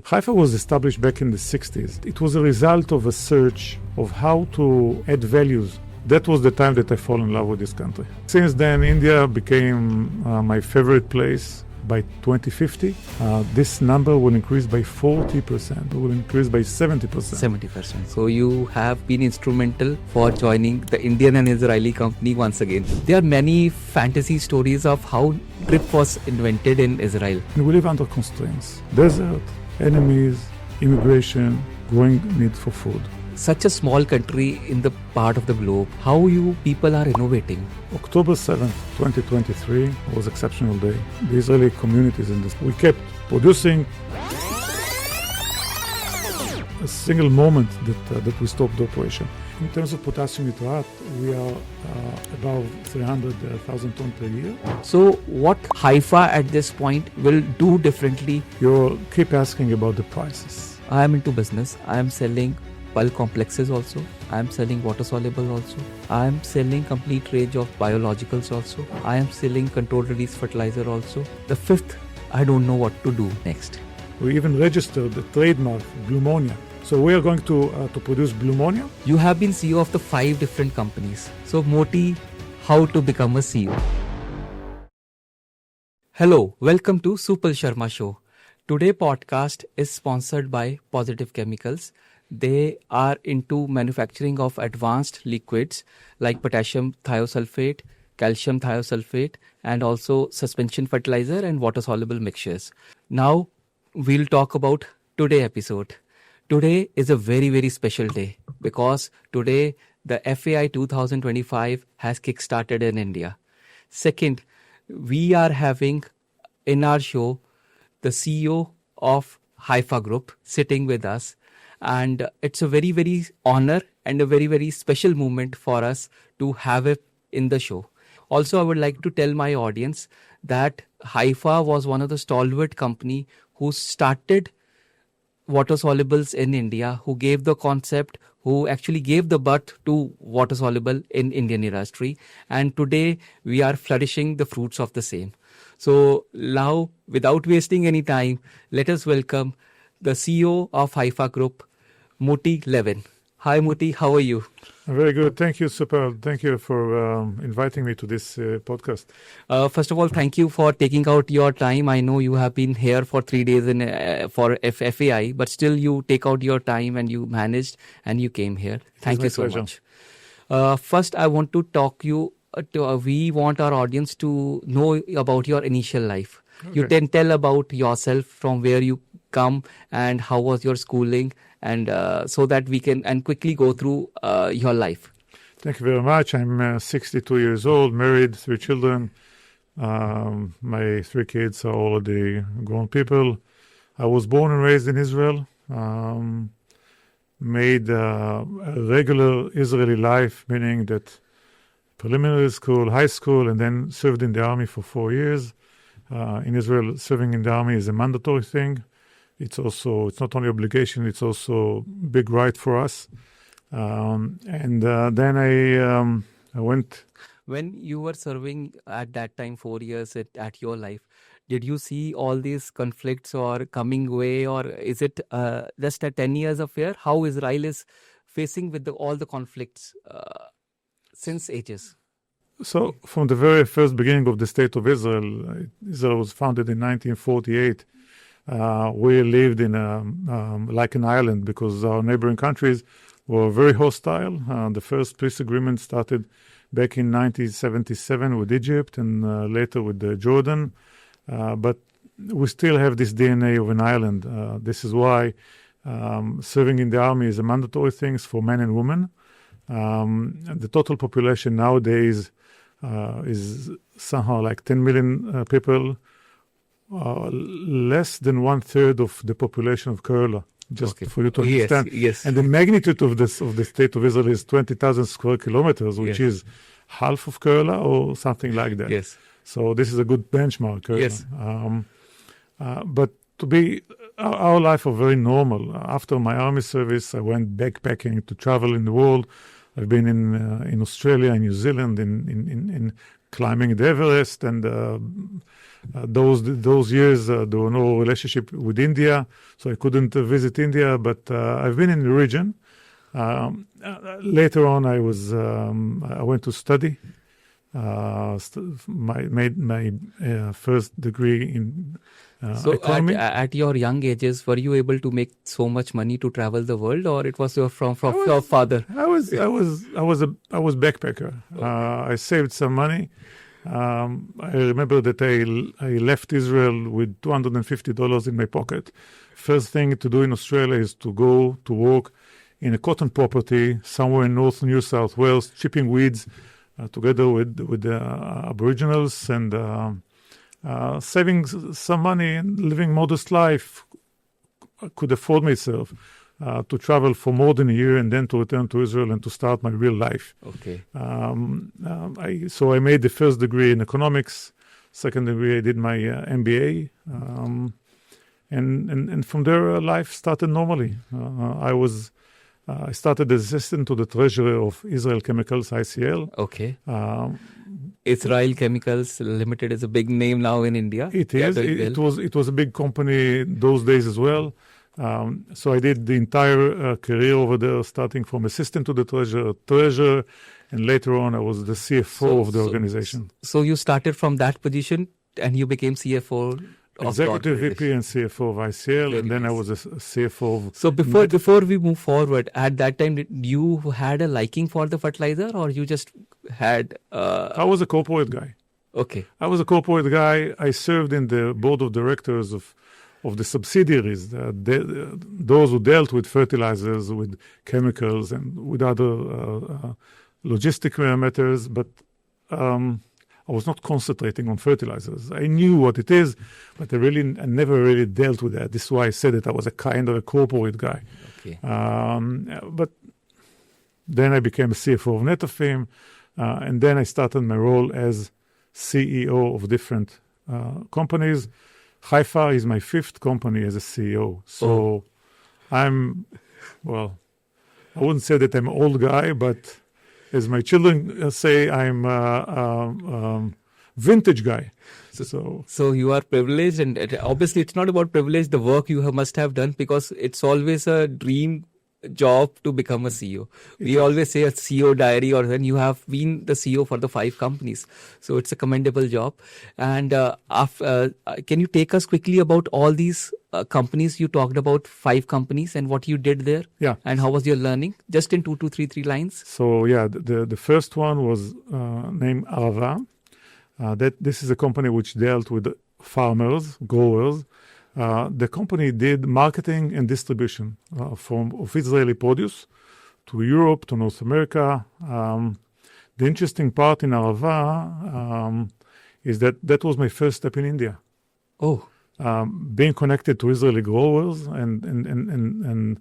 Haifa was established back in the 60s. It was a result of a search of how to add values. That was the time that I fell in love with this country. Since then, India became my favorite place. By 2050, this number will increase by 40%. It will increase by 70%. 70%. So you have been instrumental for joining the Indian and Israeli company once again. There are many fantasy stories of how drip was invented in Israel. We live under constraints. Desert, enemies, immigration, growing need for food. Such a small country in the part of the globe, how you people are innovating? October 7th, 2023 was an exceptional day. The Israeli communities in this, we kept producing. A single moment that we stopped the operation. In terms of potassium nitrate, we are above 300,000 tons per year. So what Haifa at this point will do differently? You keep asking about the prices. I am into business. I am selling bulk complexes also. I am selling water-soluble also. I am selling complete range of biologicals also. I am selling controlled release fertilizer also. The fifth, I don't know what to do next. We even registered the trademark Blumonia. So we are going to produce Blumonia. You have been CEO of the 5 different companies. So Motti, how to become a CEO? Hello, welcome to Supal Sharma Show. Today podcast is sponsored by Positive Chemicals. They are into manufacturing of advanced liquids like potassium thiosulfate, calcium thiosulfate, and also suspension fertilizer and water-soluble mixtures. Now, we'll talk about today's episode. Today is a very, very special day because today the FAI 2025 has kick-started in India. Second, we are having in our show the CEO of Haifa Group sitting with us. And it's a very, very honor and a very, very special moment for us to have it in the show. Also, I would like to tell my audience that Haifa was one of the stalwart company who started water-solubles in India, who gave the concept, who actually gave the birth to water-soluble in Indian industry. And today, we are flourishing the fruits of the same. So now, without wasting any time, let us welcome the CEO of Haifa Group, Motti Levin. Hi Motti, how are you? Very good. Thank you, Supal. Thank you for inviting me to this podcast. First of all, thank you for taking out your time. I know you have been here for 3 days for FAI, but still you take out your time and you managed and you came here. Thank you so pleasure. much. First, I want to talk you. We want our audience to know about your initial life. Okay. You can tell about yourself from where you come and how was your schooling, and so that we can and quickly go through your life. Thank you very much. I'm 62 years old, married, 3 children. My 3 kids are already grown people. I was born and raised in Israel. Made a regular Israeli life, meaning that preliminary school, high school, and then served in the army for 4 years. In Israel, serving in the army is a mandatory thing. It's not only obligation, it's also big right for us. Then I went. When you were serving at that time, 4 years at your life, did you see all these conflicts or coming away, or is it just a 10 years affair? How Israel is facing with all the conflicts since ages? So from the very first beginning of the state of Israel, Israel was founded in 1948. We lived in like an island because our neighboring countries were very hostile. The first peace agreement started back in 1977 with Egypt and later with Jordan. But we still have this DNA of an island. This is why serving in the army is a mandatory thing for men and women. The total population nowadays is somehow like 10 million people. Less than 1/3 of the population of Kerala, just for you to understand. Yes. And the magnitude of the state of Israel is 20,000 square kilometers, which is half of Kerala or something like that. Yes. So this is a good benchmark. Kerala. Yes. But our life was very normal. After my army service, I went backpacking to travel in the world. I've been in Australia, in New Zealand, in climbing the Everest, and those years there were no relationship with India, so I couldn't visit India. But I've been in the region. Later on, I went to study. Made my first degree in economy. At your young ages, were you able to make so much money to travel the world, or it was your father? I was backpacker. I saved some money. I remember that I left Israel with $250 in my pocket. First thing to do in Australia is to go to work in a cotton property somewhere in North New South Wales, chipping weeds together with the Aboriginals, and saving some money and living modest life. I could afford myself to travel for more than a year and then to return to Israel and to start my real life. Okay. So I made the first degree in economics. Second degree, I did my MBA. And from there, life started normally. I started as assistant to the treasurer of Israel Chemicals, ICL. Okay. Israel Chemicals Limited is a big name now in India. It is. It was a big company those days as well. So I did the entire career over there, starting from assistant to the treasurer, and later on I was the CFO of the organization. So you started from that position and you became CFO of Executive VP and CFO of ICL, Very and then nice. I was a CFO of... So before we move forward, at that time, did you had a liking for the fertilizer, or you just had... I was a corporate guy. Okay. I was a corporate guy. I served in the board of directors of the subsidiaries, those who dealt with fertilizers, with chemicals, and with other logistic matters, but I was not concentrating on fertilizers. I knew what it is, but I never really dealt with that. This is why I said that I was a kind of a corporate guy. Okay. But then I became a CFO of Netafim, and then I started my role as CEO of different companies. Haifa is my fifth company as a CEO. So I wouldn't say that I'm an old guy, but as my children say, I'm a vintage guy. So you are privileged, and obviously it's not about privilege, the work you must have done, because it's always a dream job to become a CEO. We always say a CEO diary, or then you have been the CEO for the 5 companies. So it's a commendable job. And can you take us quickly about all these companies? You talked about 5 companies and what you did there. Yeah. And how was your learning? Just in 2 to 3 lines. So yeah, the first one was named Arvara. This is a company which dealt with farmers, growers. The company did marketing and distribution of Israeli produce to Europe, to North America. The interesting part in Arvara is that was my first step in India. Oh, being connected to Israeli growers and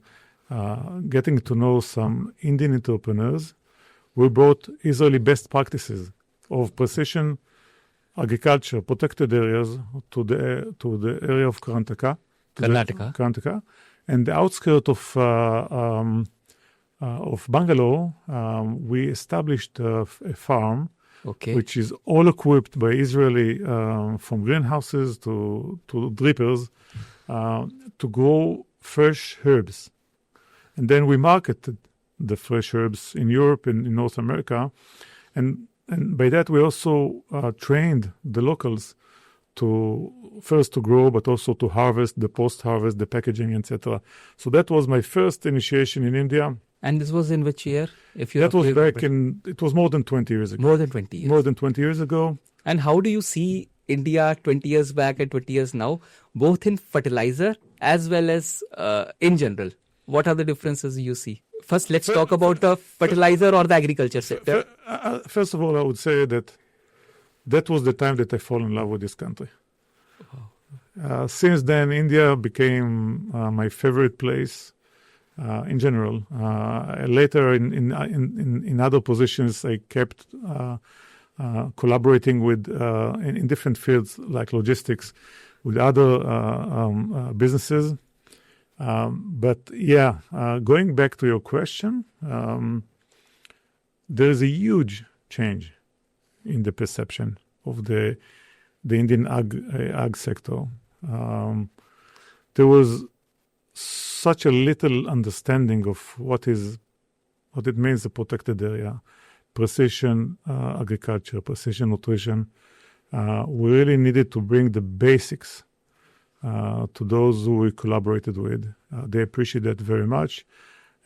getting to know some Indian entrepreneurs, we brought Israeli best practices of precision agriculture, protected areas to the area of Karnataka, and the outskirts of Bangalore. We established a farm, which is all equipped by Israeli, from greenhouses to drippers, to grow fresh herbs, and then we marketed the fresh herbs in Europe and in North America, and by that, we also trained the locals to grow, but also to harvest, the post-harvest, the packaging, etc. So that was my first initiation in India. And this was in which year? It was more than 20 years ago. More than 20 years. More than 20 years ago. And how do you see India 20 years back and 20 years now, both in fertilizer as well as in general? What are the differences you see? First, let's talk about the fertilizer or the agriculture sector. First of all, I would say that was the time that I fell in love with this country. Since then, India became my favorite place in general. Later, in other positions, I kept collaborating with in different fields like logistics with other businesses. But yeah, going back to your question, there is a huge change in the perception of the Indian ag sector. There was such a little understanding of what it means, a protected area, precision agriculture, precision nutrition. We really needed to bring the basics to those who we collaborated with. They appreciate that very much.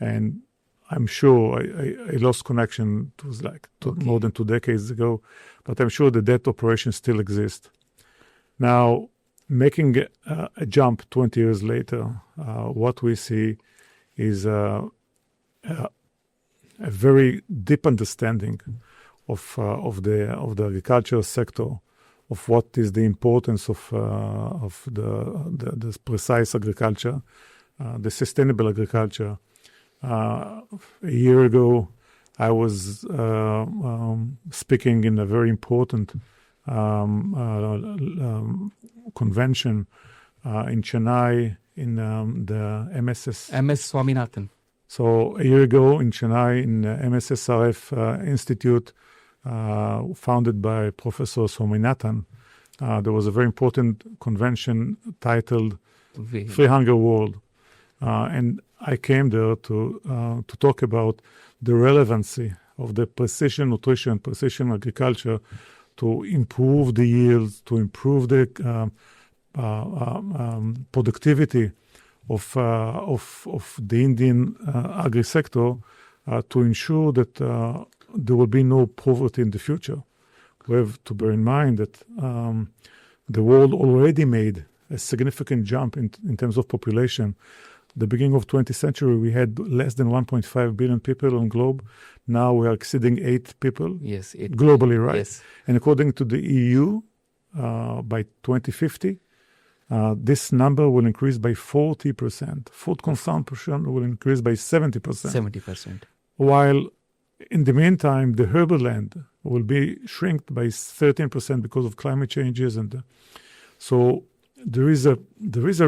And I'm sure I lost connection. It was like more than 2 decades ago, but I'm sure that operation still exists. Now, making a jump 20 years later, what we see is a very deep understanding of the agricultural sector, of what is the importance of the precise agriculture, the sustainable agriculture. A year ago, I was speaking in a very important convention in Chennai in the MS Swaminathan. So a year ago in Chennai in MSSRF Institute, founded by Professor Swaminathan, there was a very important convention titled Free Hunger World. And I came there to talk about the relevancy of the precision nutrition, precision agriculture to improve the yields, to improve the productivity of the Indian agri-sector, to ensure that there will be no poverty in the future. We have to bear in mind that the world already made a significant jump in terms of population. The beginning of 20th century, we had less than 1.5 billion people on globe. Now we are exceeding 8 people. Yes, 8 globally, right? Yes. And according to the EU, by 2050, this number will increase by 40%. Food consumption will increase by 70%. 70%. While in the meantime, the herbal land will be shrinked by 13% because of climate changes, and so there is a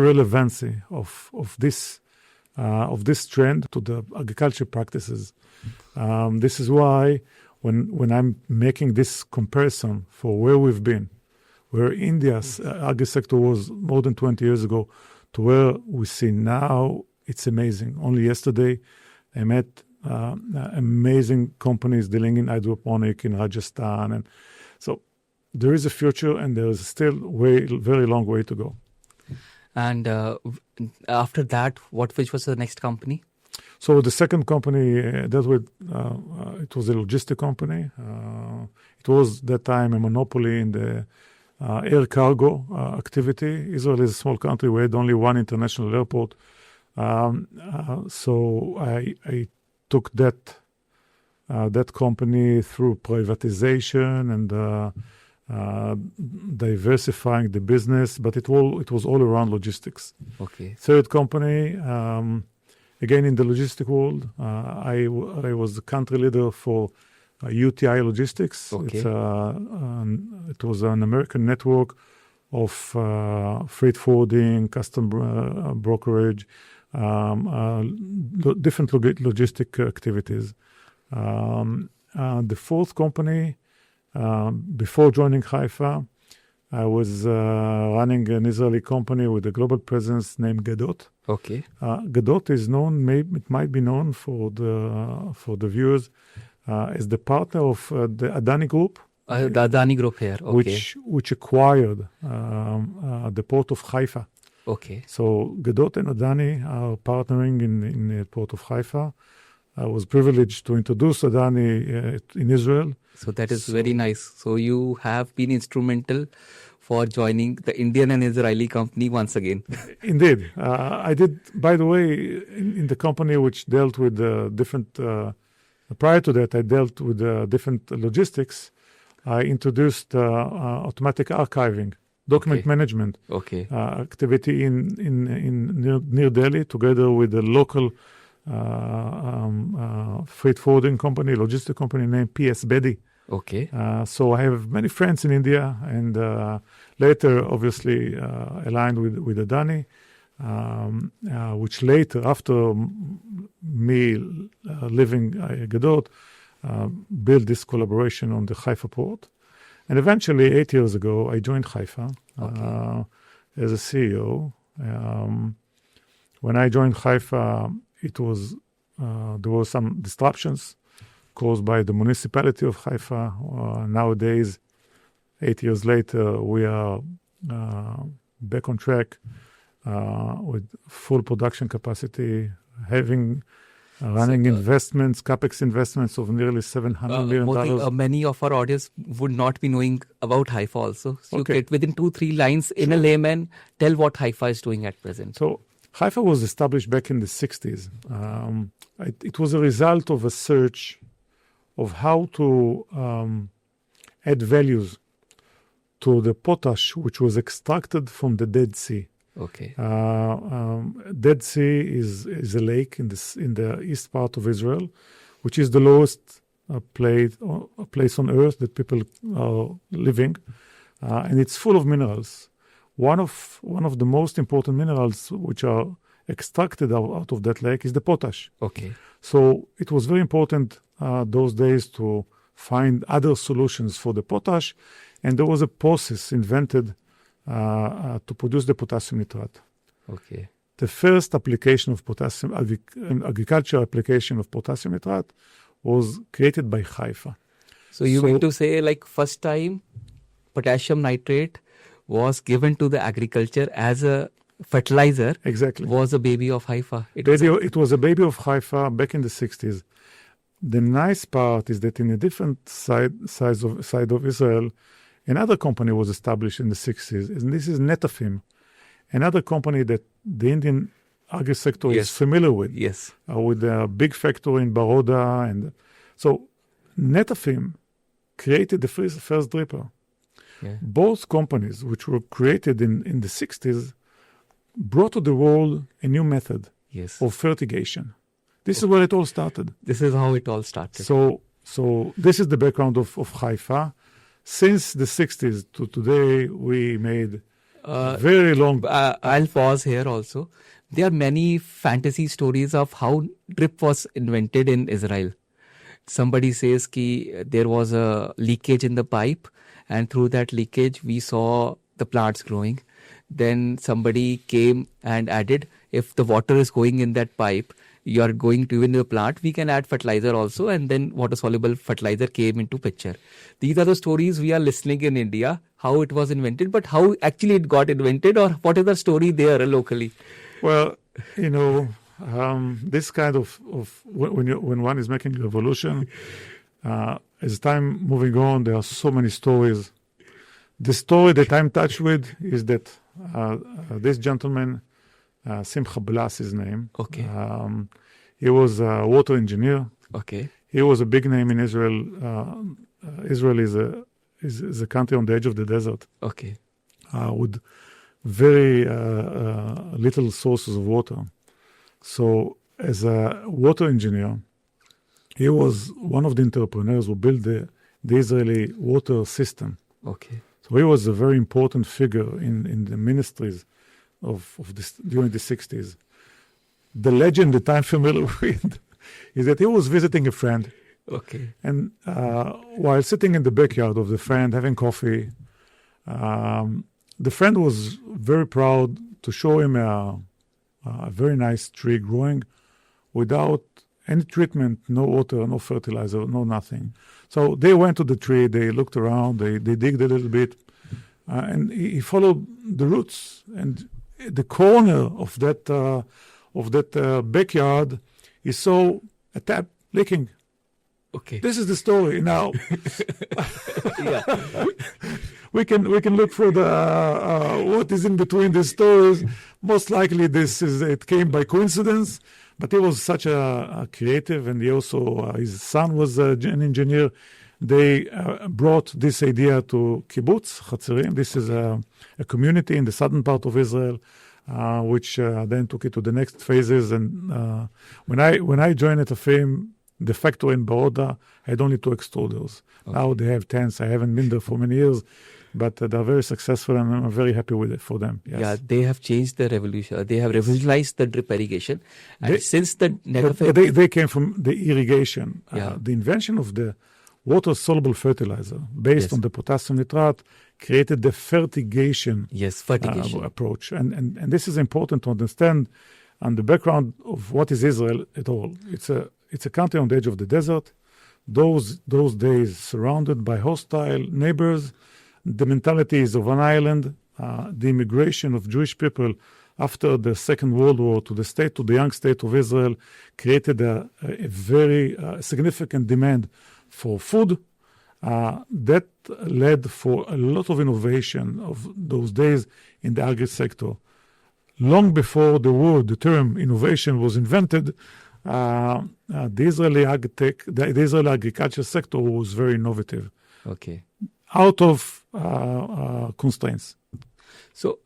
relevancy of this trend to the agriculture practices. This is why when I'm making this comparison for where we've been, where India's agri-sector was more than 20 years ago, to where we see now, it's amazing. Only yesterday, I met amazing companies dealing in hydroponic in Rajasthan, and so there is a future, and there is still very long way to go. And after that, which was the next company? So the second company it was a logistic company. It was that time a monopoly in the air cargo activity. Israel is a small country. We had only one international airport. So I took that company through privatization and diversifying the business, but it was all around logistics. Okay. Third company, again in the logistic world, I was the country leader for UTI Logistics. Okay. It was an American network of freight forwarding, custom brokerage, different logistic activities. The fourth company, before joining Haifa, I was running an Israeli company with a global presence named Gadot. Okay. Gadot is known, it might be known for the viewers, as the partner of the Adani Group. The Adani Group here. Okay. Which acquired the port of Haifa. Okay. So Gadot and Adani are partnering in the port of Haifa. I was privileged to introduce Adani in Israel. So that is very nice. So you have been instrumental for joining the Indian and Israeli company once again. Indeed. I did, by the way, in the company which dealt with different, prior to that, I dealt with different logistics. I introduced automatic archiving, document management activity in near Delhi, together with a local freight forwarding company, logistic company named PS Bedi. Okay. So I have many friends in India, and later, obviously, aligned with Adani, which later, after me leaving Gadot, built this collaboration on the Haifa port. And eventually, 8 years ago, I joined Haifa as a CEO. When I joined Haifa, there were some disruptions caused by the municipality of Haifa. Nowadays, 8 years later, we are back on track with full production capacity, running investments, capex investments of nearly $700 million. Many of our audience would not be knowing about Haifa also. So you get within 2-3 lines in a layman, tell what Haifa is doing at present. So Haifa was established back in the 60s. It was a result of a search of how to add values to the potash, which was extracted from the Dead Sea. Okay. Dead Sea is a lake in the east part of Israel, which is the lowest place on earth that people are living, and it's full of minerals. One of the most important minerals which are extracted out of that lake is the potash. Okay. So it was very important those days to find other solutions for the potash, and there was a process invented to produce the potassium nitrate. Okay. The first application of potassium, agriculture application of potassium nitrate, was created by Haifa. So you mean to say, like, first time potassium nitrate was given to the agriculture as a fertilizer? Exactly. Was a baby of Haifa. It was a baby of Haifa back in the 60s. The nice part is that in a different side of Israel, another company was established in the 60s, and this is Netafim, another company that the Indian agri-sector is familiar with. Yes. With a big factory in Baroda. And so Netafim created the first dripper. Yeah. Both companies, which were created in the 60s, brought to the world a new method of fertigation. This is where it all started. This is how it all started. So this is the background of Haifa. Since the 60s to today, we made very long... I'll pause here also. There are many fantasy stories of how drip was invented in Israel. Somebody says there was a leakage in the pipe, and through that leakage, we saw the plants growing. Then somebody came and added, if the water is going in that pipe, you are going to in the plant, we can add fertilizer also, and then water-soluble fertilizer came into picture. These are the stories we are listening in India, how it was invented, but how actually it got invented, or what is the story there locally? Well, this kind of when one is making a revolution, as time moving on, there are so many stories. The story that I'm touched with is that this gentleman, Simcha Blass, his name. Okay. He was a water engineer. Okay. He was a big name in Israel. Israel is a country on the edge of the desert. Okay. With very little sources of water. So as a water engineer, he was one of the entrepreneurs who built the Israeli water system. Okay. So he was a very important figure in the ministries of this during the 60s. The legend that I'm familiar with is that he was visiting a friend. Okay. And while sitting in the backyard of the friend having coffee, the friend was very proud to show him a very nice tree growing without any treatment, no water, no fertilizer, no nothing. So they went to the tree, they looked around, they digged a little bit, and he followed the roots. And the corner of that backyard, he saw a tap leaking. Okay. This is the story. Now, yeah. we can look for the what is in between these stories. Most likely, it came by coincidence. But he was such a creative, and he also his son was an engineer. They brought this idea to kibbutz Chatzerim. This is a community in the southern part of Israel, which then took it to the next phases. And when I joined Netafim, the factory in Baroda had only 2 extruders. Okay. Now they have 10s. I haven't been there for many years, but they're very successful, and I'm very happy with it for them. Yes. Yeah, they have changed the revolution. They have revolutionized the drip irrigation. And since the they came from the irrigation. Yeah. The invention of the water-soluble fertilizer based on the potassium nitrate created the fertigation approach. And this is important to understand on the background of what is Israel at all. It's a country on the edge of the desert. Those days surrounded by hostile neighbors. The mentality is of an island. The immigration of Jewish people after the Second World War to the young state of Israel created a very significant demand for food. That led for a lot of innovation of those days in the agri sector. Long before the term innovation was invented, the Israeli agriculture sector was very innovative. Okay. Out of constraints. So,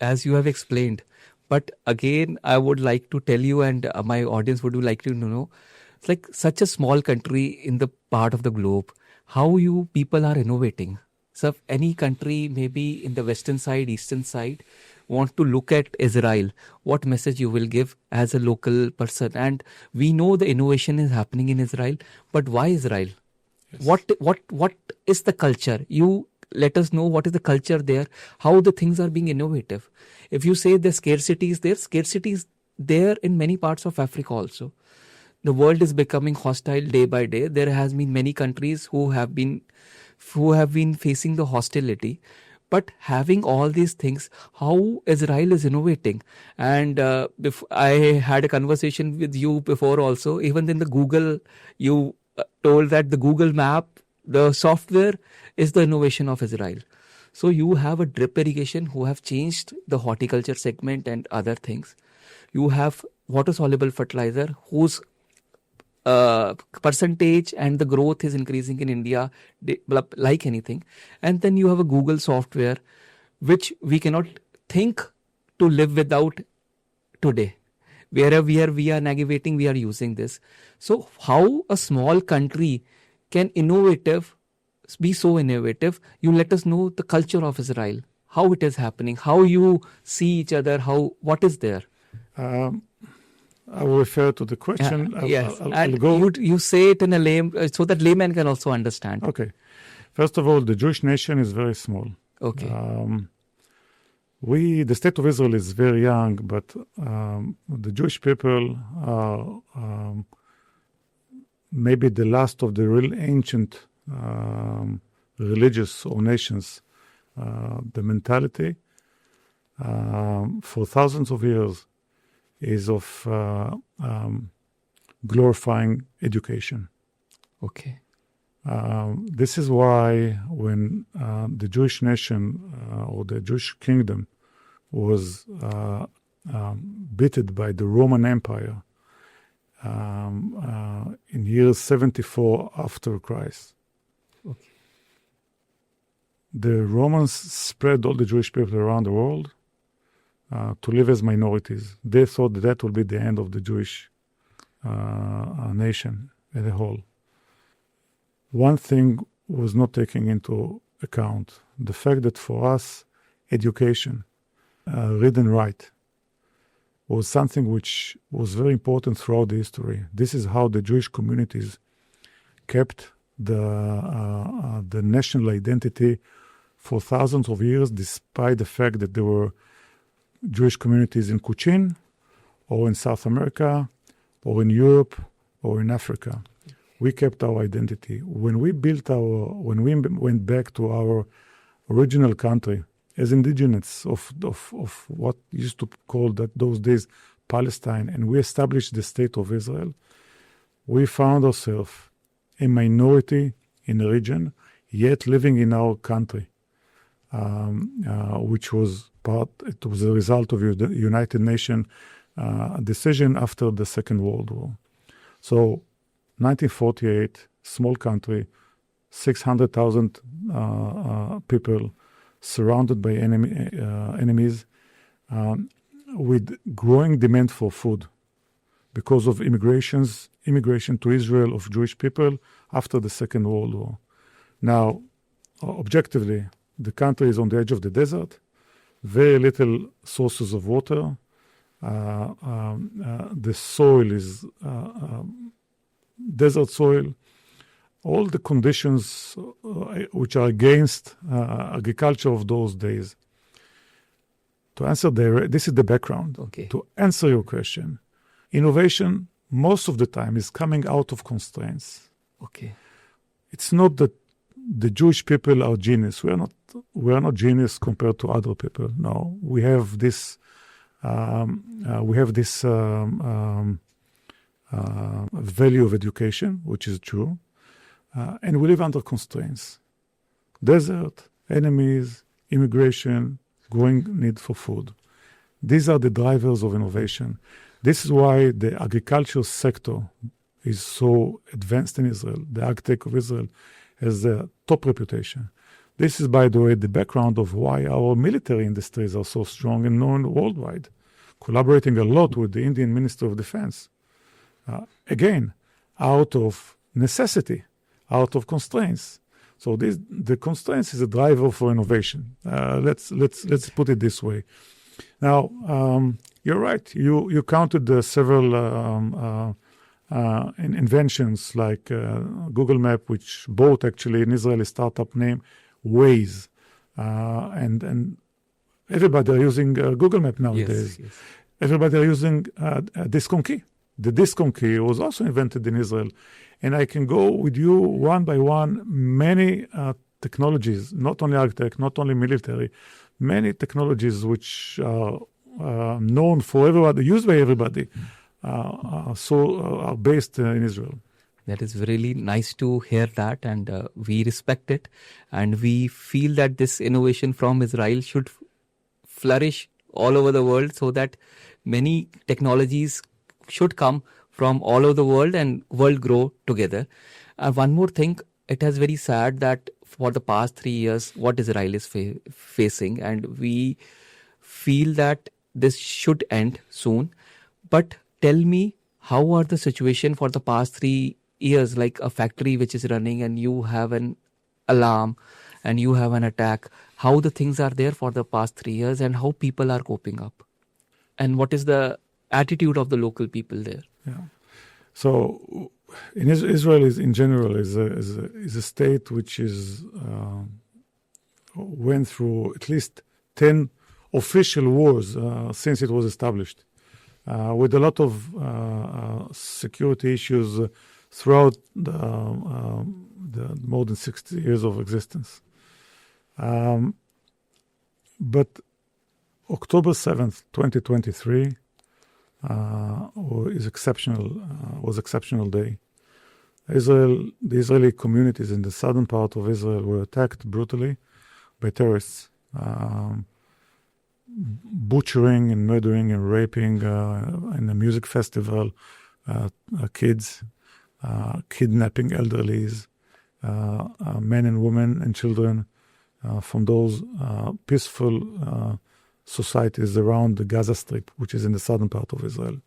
as you have explained, but again, I would like to tell you, and my audience would like to know, it's like such a small country in the part of the globe, how you people are innovating. So, if any country, maybe in the western side, eastern side, want to look at Israel, what message you will give as a local person? And we know the innovation is happening in Israel, but why Israel? Yes. What is the culture? You let us know what is the culture there, how the things are being innovative. If you say the scarcity is there in many parts of Africa also. The world is becoming hostile day by day. There has been many countries who have been facing the hostility. But having all these things, how Israel is innovating. And I had a conversation with you before also, even in the Google, you told that the Google map, the software is the innovation of Israel. So you have a drip irrigation who have changed the horticulture segment and other things. You have water-soluble fertilizer whose percentage and the growth is increasing in India like anything. And then you have a Google software which we cannot think to live without today. Wherever we are navigating, we are using this. So how a small country can be so innovative? You let us know the culture of Israel, how it is happening, how you see each other, what is there? I will refer to the question. Yes, I'll go. You say it in a so that layman can also understand. Okay. First of all, the Jewish nation is very small. Okay. The state of Israel is very young, but the Jewish people are maybe the last of the real ancient religious or nations. The mentality for thousands of years is of glorifying education. Okay. This is why when the Jewish nation or the Jewish kingdom was beaten by the Roman Empire in year 74 after Christ, okay, the Romans spread all the Jewish people around the world to live as minorities. They thought that would be the end of the Jewish nation as a whole. One thing was not taken into account, the fact that for us, education, read and write, was something which was very important throughout the history. This is how the Jewish communities kept the national identity for thousands of years, despite the fact that there were Jewish communities in Cochin, or in South America, or in Europe, or in Africa. We kept our identity. When we went back to our original country as indigenous of what used to call those days Palestine, and we established the state of Israel, we found ourselves a minority in the region, yet living in our country, which was it was a result of the United Nations decision after the Second World War. So, 1948, small country, 600,000 people surrounded by enemies, with growing demand for food because of immigration to Israel of Jewish people after the Second World War. Now, objectively, the country is on the edge of the desert, very little sources of water. The soil is desert soil. all the conditions which are against agriculture of those days. To answer this is the background. Okay. To answer your question, innovation most of the time is coming out of constraints. Okay. It's not that the Jewish people are genius. We are not genius compared to other people. No, we have this value of education, which is true, and we live under constraints. Desert, enemies, immigration, growing need for food. These are the drivers of innovation. This is why the agricultural sector is so advanced in Israel. The agtech of Israel has a top reputation. This is, by the way, the background of why our military industries are so strong and known worldwide, collaborating a lot with the Indian Minister of Defense. Again, out of necessity, out of constraints. So the constraints is a driver for innovation. Let's put it this way. Now, you're right. You counted several inventions like Google Map, which bought actually an Israeli startup named Waze, and everybody are using Google Map nowadays. Yes. Everybody are using Disk on Key. The Disk on Key was also invented in Israel. And I can go with you one by one, many technologies, not only agtech, not only military, many technologies which are known for everybody, used by everybody, are based in Israel. That is really nice to hear that, and we respect it. And we feel that this innovation from Israel should flourish all over the world, so that many technologies should come from all over the world and world grow together. One more thing, it is very sad that for the past 3 years, what Israel is facing, and we feel that this should end soon. But tell me, how are the situation for the past 3 years, like a factory which is running and you have an alarm and you have an attack, how the things are there for the past 3 years and how people are coping up? And what is the attitude of the local people there? Yeah. So in Israel is in general is a state which is went through at least 10 official wars since it was established, with a lot of security issues throughout the more than 60 years of existence. But October 7th, 2023 was exceptional day. The Israeli communities in the southern part of Israel were attacked brutally by terrorists, butchering and murdering and raping in a music festival, kids, kidnapping elderlies, men and women and children from those peaceful societies around the Gaza Strip, which is in the southern part of Israel.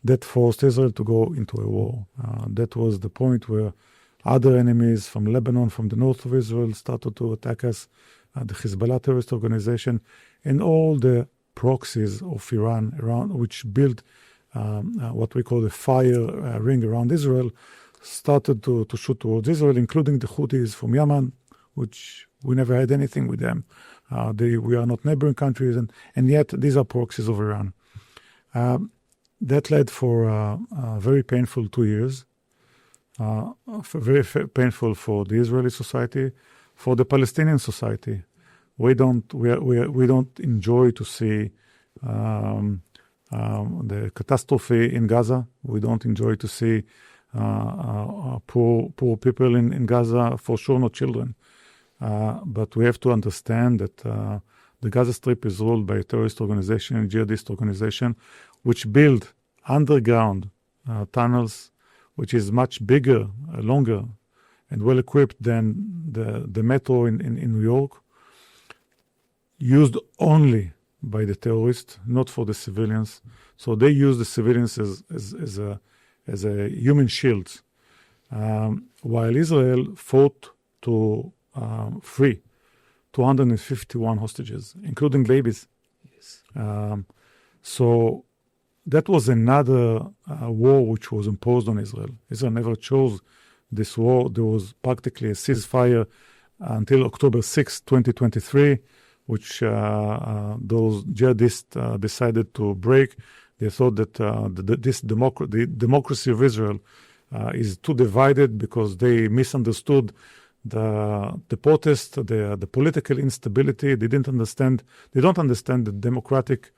That forced Israel to go into a war. That was the point where other enemies from Lebanon, from the north of Israel, started to attack us, the Hezbollah terrorist organization, and all the proxies of Iran, which built what we call the fire ring around Israel, started to shoot towards Israel, including the Houthis from Yemen, which we never had anything with them. We are not neighboring countries, and yet these are proxies of Iran. That led for a very painful 2 years, very painful for the Israeli society, for the Palestinian society. We don't enjoy to see the catastrophe in Gaza. We don't enjoy to see poor people in Gaza, for sure not children. But we have to understand that the Gaza Strip is ruled by a terrorist organization, a jihadist organization, which build underground tunnels, which is much bigger, longer, and well-equipped than the metro in New York, used only by the terrorists, not for the civilians. So they use the civilians as a human shield, while Israel fought to free 251 hostages, including babies. Yes. So that was another war which was imposed on Israel. Israel never chose this war. There was practically a ceasefire until October 6, 2023, which those jihadists decided to break. They thought that the democracy of Israel is too divided because they misunderstood the protest, the political instability. They don't understand the democratic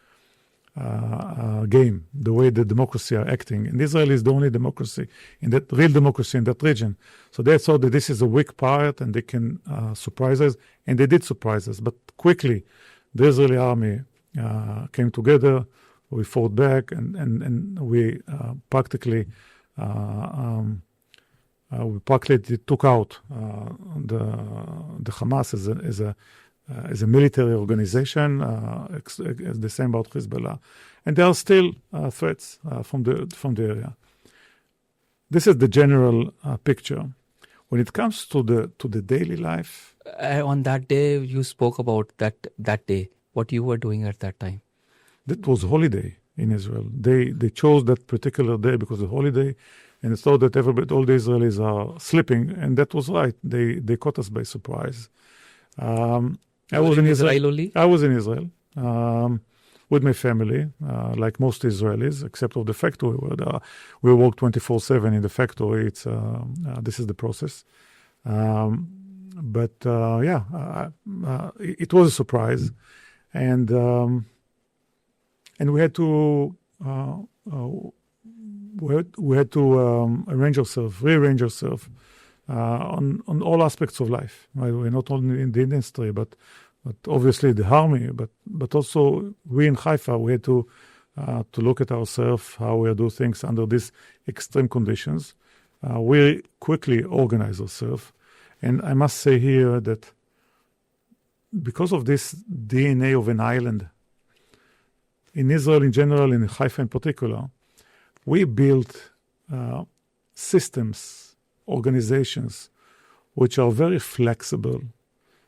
game, the way the democracy are acting. And Israel is the only democracy, real democracy in that region. So they thought that this is a weak part and they can surprise us. And they did surprise us. But quickly, the Israeli army came together. We fought back and we practically took out the Hamas as a military organization, the same about Hezbollah, and there are still threats from the area. This is the general picture. When it comes to the daily life, on that day you spoke about that day, what you were doing at that time. That was holiday in Israel. They chose that particular day because of holiday, and it's thought that all the Israelis are sleeping, and that was right. They caught us by surprise. I was in Israel only? I was in Israel with my family, like most Israelis, except of the factory where we work 24/7 in the factory. It's this is the process. It was a surprise, and we had to rearrange ourselves on all aspects of life. Right? We're not only in the industry, but obviously the army, but also we in Haifa, we had to look at ourselves, how we do things under these extreme conditions. We quickly organize ourselves. And I must say here that because of this DNA of an island, in Israel in general, in Haifa in particular, we built systems, organizations, which are very flexible,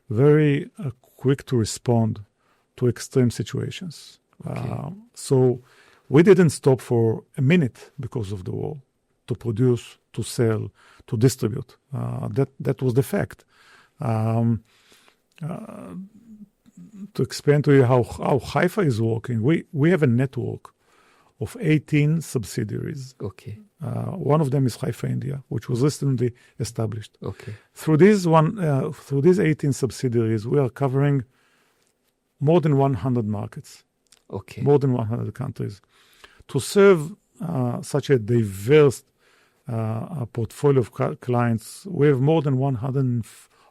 very quick to respond to extreme situations. Okay. So we didn't stop for a minute because of the war to produce, to sell, to distribute. That was the fact. To explain to you how Haifa is working, we have a network of 18 subsidiaries. Okay. One of them is Haifa India, which was recently established. Okay. Through these 18 subsidiaries, we are covering more than 100 markets. Okay. More than 100 countries. To serve such a diverse portfolio of clients, we have more than 100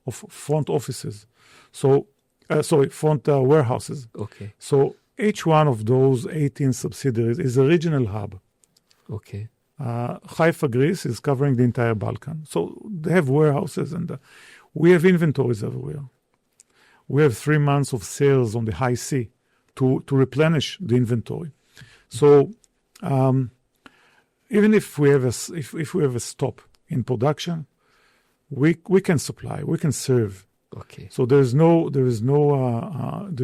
of front offices. Front warehouses. Okay. So each one of those 18 subsidiaries is a regional hub. Okay. Haifa, Greece is covering the entire Balkan. So they have warehouses and we have inventories everywhere. We have 3 months of sales on the high sea to replenish the inventory. So even if we have a stop in production, we can supply, we can serve. Okay. So there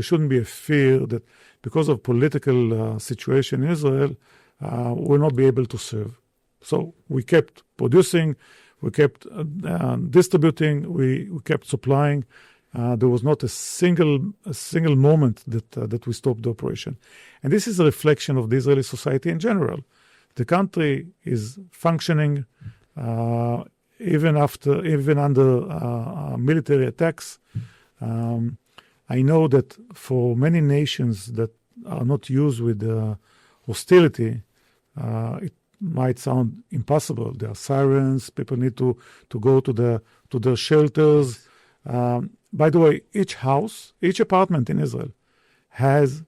shouldn't be a fear that because of political situation in Israel, we'll not be able to serve. So we kept producing, we kept distributing, we kept supplying. There was not a single moment that we stopped the operation. And this is a reflection of the Israeli society in general. The country is functioning even under military attacks. I know that for many nations that are not used with hostility, it might sound impossible. There are sirens. People need to go to their shelters. By the way, each apartment in Israel has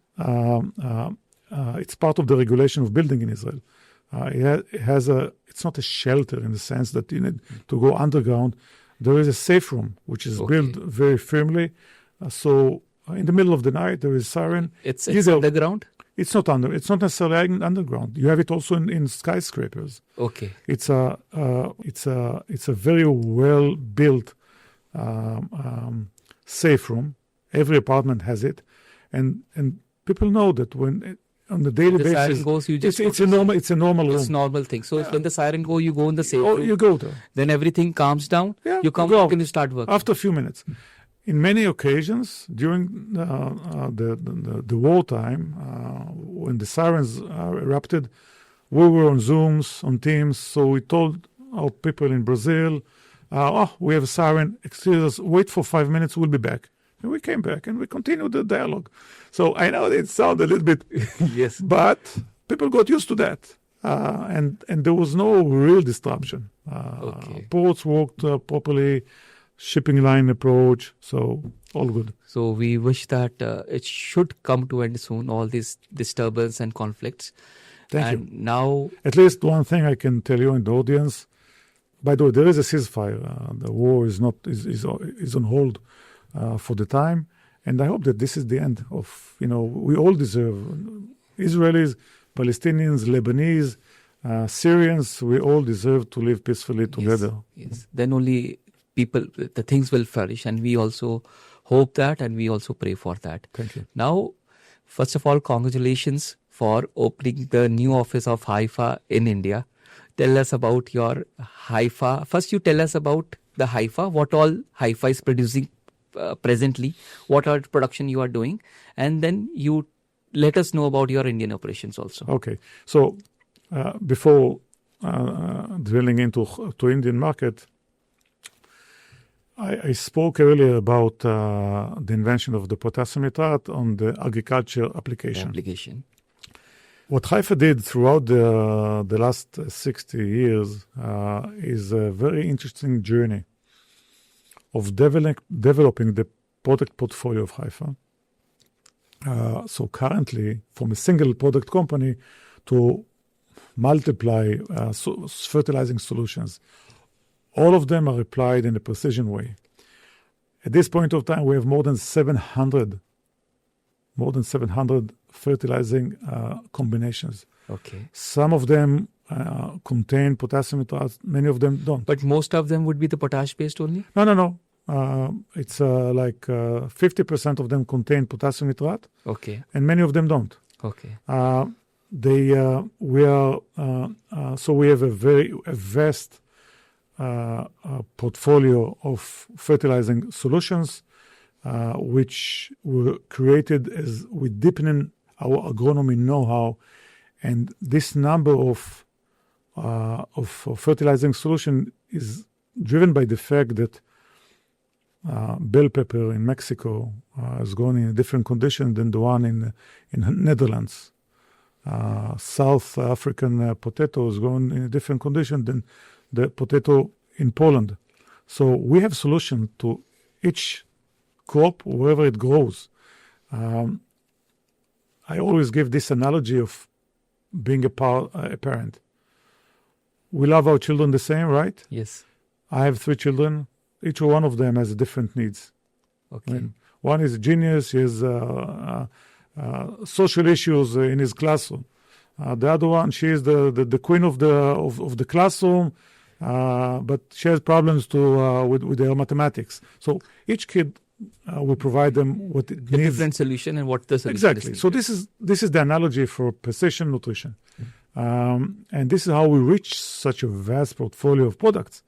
it's part of the regulation of building in Israel. It's not a shelter in the sense that you need to go underground. There is a safe room, which is built very firmly. So in the middle of the night, there is a siren. It's underground? It's not necessarily underground. You have it also in skyscrapers. Okay. It's a very well built safe room. Every apartment has it, and people know that when on the daily the basis. siren goes, you just it's a normal room. It's normal thing. So when the siren go, you go in the safe room. You go there. Then everything calms down. Yeah, you come go. back and you start working. After a few minutes. In many occasions during the wartime, when the sirens erupted, we were on Zooms, on Teams. So we told our people in Brazil, we have a siren. Excuse us, wait for 5 minutes. We'll be back. And we came back and we continued the dialogue. So I know it sounds a little bit, yes, but people got used to that. And there was no real disruption. Ports worked properly, shipping line approach, so all good. So we wish that it should come to end soon, all this disturbance and conflicts. Thank you. Now, at least one thing I can tell you in the audience. By the way, there is a ceasefire. The war is on hold for the time, and I hope that this is the end of. We all deserve, Israelis, Palestinians, Lebanese, Syrians. We all deserve to live peacefully together. Yes. Then only the things will flourish, and we also hope that, and we also pray for that. Thank you. Now, first of all, congratulations for opening the new office of Haifa in India. Tell us about your Haifa. First, you tell us about the Haifa, what all Haifa is producing presently, what are the production you are doing, and then you let us know about your Indian operations also. Okay. So, before drilling into Indian market, I spoke earlier about the invention of the potassium nitrate on the agriculture application. What Haifa did throughout the last 60 years is a very interesting journey of developing the product portfolio of Haifa. So currently, from a single product company to multiply fertilizing solutions, all of them are applied in a precision way. At this point of time, we have more than 700 fertilizing combinations. Okay. Some of them contain potassium nitrate, many of them don't. But most of them would be the potash based only? No. It's like 50% of them contain potassium nitrate. Okay. And many of them don't. Okay. So we have a vast portfolio of fertilizing solutions, which were created as we deepen our agronomy know-how, and this number of fertilizing solution is driven by the fact that bell pepper in Mexico is grown in a different condition than the one in Netherlands. South African potato is grown in a different condition than the potato in Poland. So we have solution to each crop wherever it grows. I always give this analogy of being a parent. We love our children the same, right? Yes. I have 3 children. Each one of them has different needs. Okay. I mean, one is a genius. He has social issues in his classroom. The other one, she is the queen of the classroom, but she has problems with their mathematics. So each kid, we provide them what it needs. Different solution and what the solution Exactly. is. So this is the analogy for precision nutrition, and this is how we reach such a vast portfolio of products.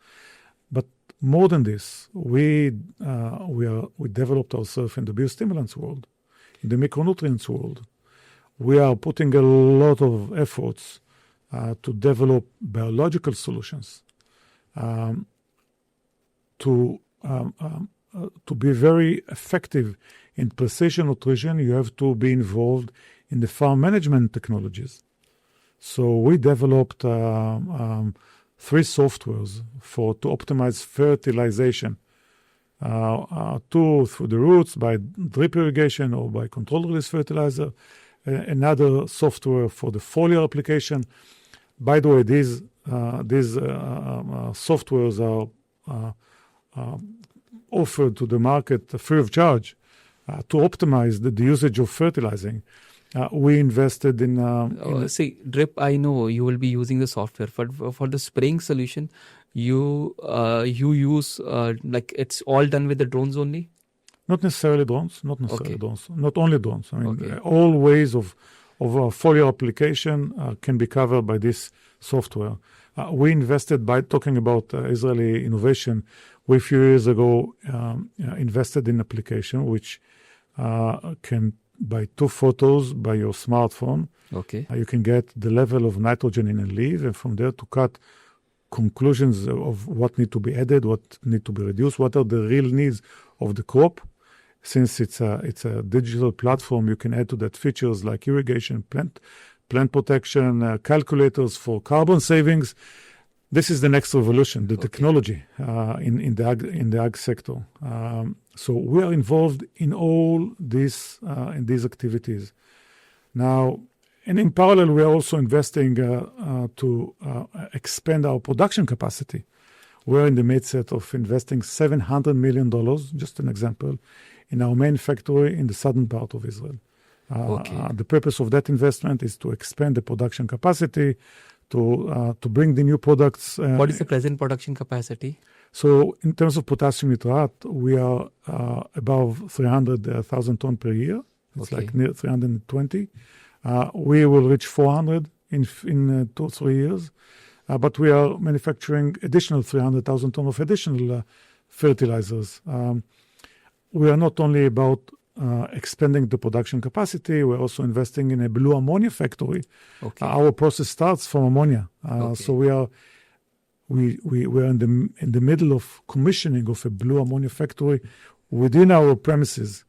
But more than this, we developed ourselves in the biostimulants world, in the micronutrients world. We are putting a lot of efforts to develop biological solutions. To be very effective in precision nutrition, you have to be involved in the farm management technologies. So we developed 3 softwares to optimize fertilization. 2 through the roots by drip irrigation or by controlled release fertilizer. Another software for the foliar application. By the way, these softwares are offered to the market free of charge to optimize the usage of fertilizing. We invested in see, drip, I know you will be using the software. For the spraying solution, you use like it's all done with the drones only? Not necessarily drones. Not only drones. I mean, Okay. all ways of of our foliar application can be covered by this software. We invested, by talking about Israeli innovation, we a few years ago invested in application which can, by 2 photos by your smartphone, you can get the level of nitrogen in a leaf, and from there to cut conclusions of what need to be added, what need to be reduced, what are the real needs of the crop. Since it's a digital platform, you can add to that features like irrigation, plant protection, calculators for carbon savings. This is the next revolution, the technology in the ag sector. So we are involved in all these activities. Now, and in parallel, we are also investing to expand our production capacity. We're in the midst of investing $700 million, just an example, in our main factory in the southern part of Israel. The purpose of that investment is to expand the production capacity, to bring the new products. What is the present production capacity? So in terms of potassium nitrate, we are above 300,000 tons per year. It's like near 320. We will reach 400 in 2 or 3 years. But we are manufacturing additional 300,000 tons of additional fertilizers. We are not only about expanding the production capacity, we're also investing in a blue ammonia factory. Our process starts from ammonia. So we are in the middle of commissioning of a blue ammonia factory within our premises.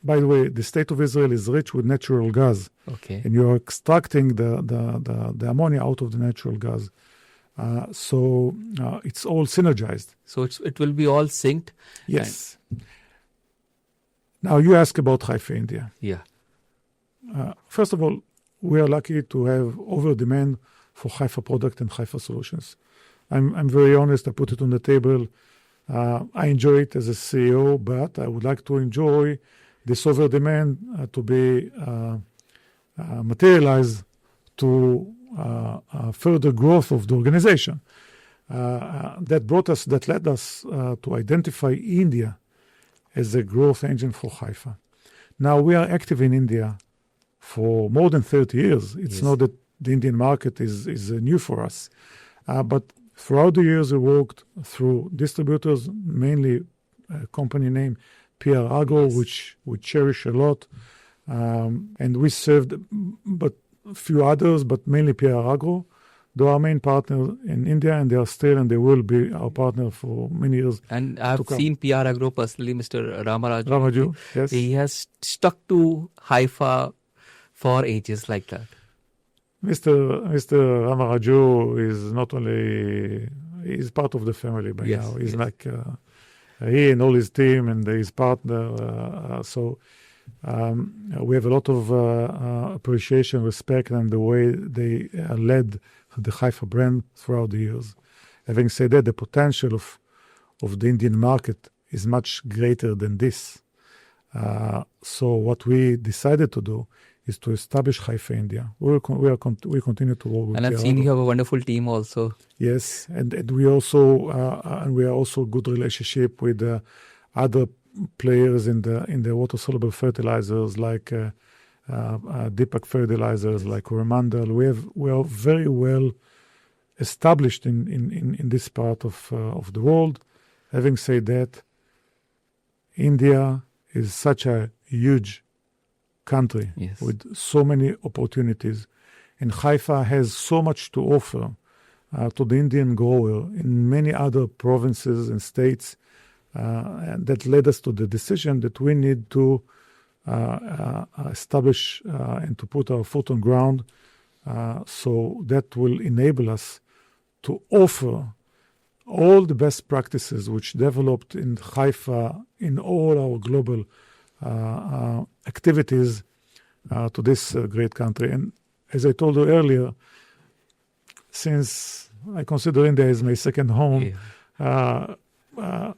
By the way, the state of Israel is rich with natural gas, and you're extracting the ammonia out of the natural gas. So it's all synergized. So it will be all synced? Yes. Now, you ask about Haifa, India. Yeah. First of all, we are lucky to have over-demand for Haifa product and Haifa solutions. I'm very honest, I put it on the table. I enjoy it as a CEO, but I would like to enjoy this over-demand to be materialized to further growth of the organization. That led us to identify India as a growth engine for Haifa. Now, we are active in India for more than 30 years. It's not that the Indian market is new for us. But throughout the years, we worked through distributors, mainly a company named PR Agro, which we cherish a lot. And we served but a few others, but mainly PR Agro. They are our main partner in India, and they are still and they will be our partner for many years. And I've seen PR Agro personally, Mr. Ramaju, yes. He has stuck to Haifa for ages like that. Mr. Ramaraju is not only, he's part of the family by now. He's like, he and all his team and his partner. So we have a lot of appreciation, respect, and the way they led the Haifa brand throughout the years. Having said that, the potential of the Indian market is much greater than this. So what we decided to do is to establish Haifa India. We continue to work with. And I've seen you have a wonderful team also. Yes, and we also we are also good relationship with other players in the water-soluble fertilizers like Deepak Fertilizers, like Coromandel. We are very well established in this part of the world. Having said that, India is such a huge country with so many opportunities, and Haifa has so much to offer to the Indian grower in many other provinces and states, and that led us to the decision that we need to establish and to put our foot on ground, so that will enable us to offer all the best practices which developed in Haifa in all our global activities to this great country. And as I told you earlier, since I consider India as my second home,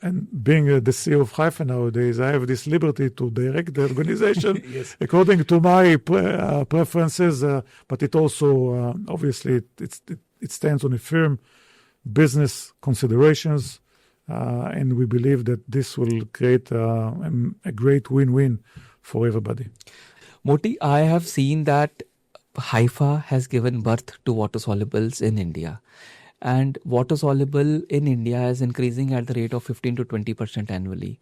and being the CEO of Haifa nowadays, I have this liberty to direct the organization according to my preferences, but it also, obviously, it stands on a firm business considerations, and we believe that this will create a great win-win for everybody. Motti, I have seen that Haifa has given birth to water-solubles in India. And water-soluble in India is increasing at the rate of 15 to 20% annually.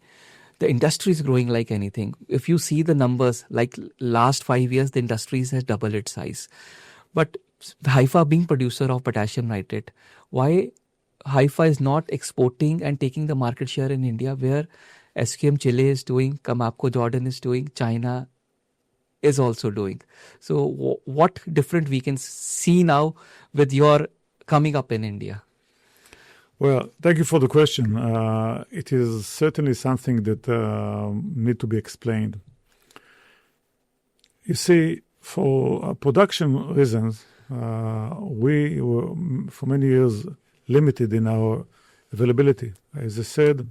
The industry is growing like anything. If you see the numbers, like last 5 years, the industry has doubled its size. But Haifa being producer of potassium nitrate, why Haifa is not exporting and taking the market share in India, where SQM Chile is doing, Kamapco Jordan is doing, China is also doing. So what different we can see now with your coming up in India? Well, thank you for the question. It is certainly something that need to be explained. You see, for production reasons, we were for many years limited in our availability. As I said,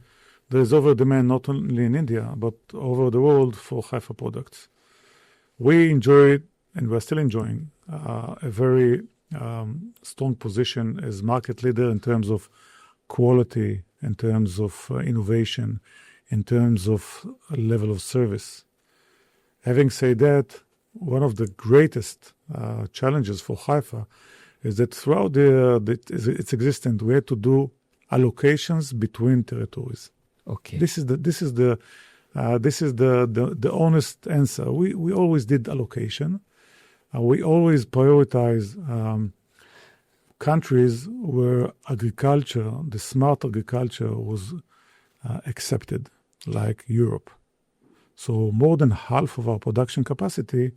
there is over demand not only in India but over the world for Haifa products. We enjoyed, and we're still enjoying, a very strong position as market leader in terms of quality, in terms of innovation, in terms of level of service. Having said that, one of the greatest challenges for Haifa is that throughout its existence, we had to do allocations between territories. Okay. This is the honest answer. We always did allocation. We always prioritize countries where agriculture, the smart agriculture, was accepted, like Europe. So more than half of our production capacity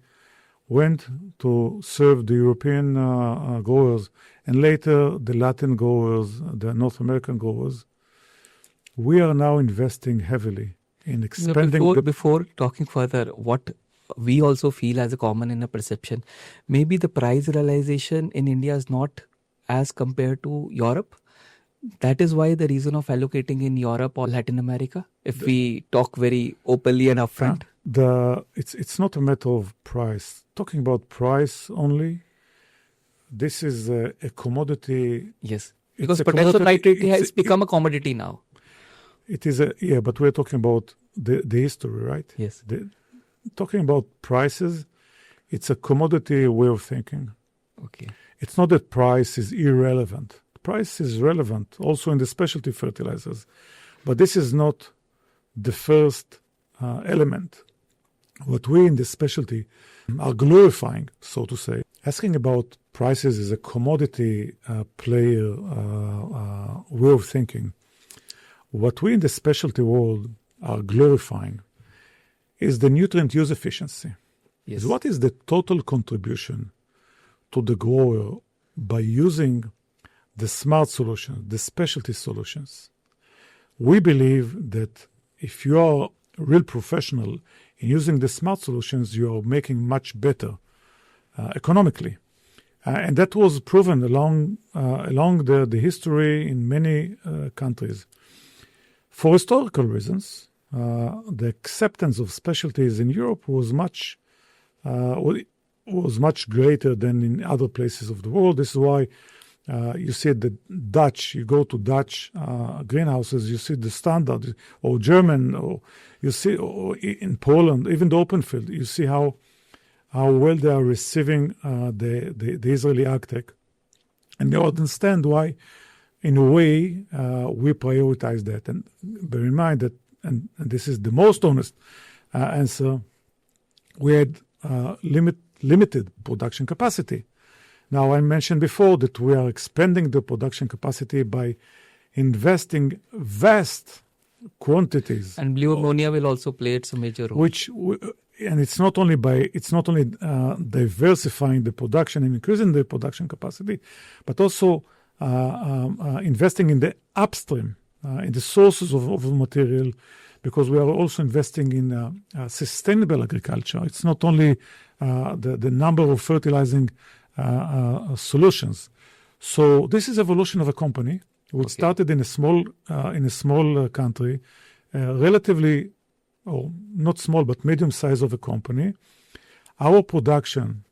went to serve the European growers and later the Latin growers, the North American growers. We are now investing heavily in expanding. Before talking further, what we also feel as a common in a perception, maybe the price realization in India is not as compared to Europe. That is why the reason of allocating in Europe or Latin America, if we talk very openly and upfront. It's not a matter of price. Talking about price only, this is a commodity. Yes, because potassium nitrate has become a commodity now. It is but we're talking about the history, right? Yes. Talking about prices, it's a commodity way of thinking. Okay. It's not that price is irrelevant. Price is relevant also in the specialty fertilizers. But this is not the first element. What we in the specialty are glorifying, so to say. Asking about prices is a commodity player way of thinking. What we in the specialty world are glorifying is the nutrient use efficiency. Yes. What is the total contribution to the grower by using the smart solutions, the specialty solutions? We believe that if you are a real professional in using the smart solutions, you are making much better economically. And that was proven along the history in many countries. For historical reasons, the acceptance of specialties in Europe was much greater than in other places of the world. This is why you see the Dutch, you go to Dutch greenhouses, you see the standard, or German, or you see or in Poland, even the open field, you see how well they are receiving the Israeli agtech. And you understand why, in a way, we prioritize that. And bear in mind that, and this is the most honest answer, we had limited production capacity. Now, I mentioned before that we are expanding the production capacity by investing vast quantities. And blue ammonia will also play its major role. And it's not only diversifying the production and increasing the production capacity, but also investing in the upstream, in the sources of material, because we are also investing in sustainable agriculture. It's not only the number of fertilizing solutions. So this is evolution of a company which started in a small country, relatively, or not small, but medium size of a company. Our production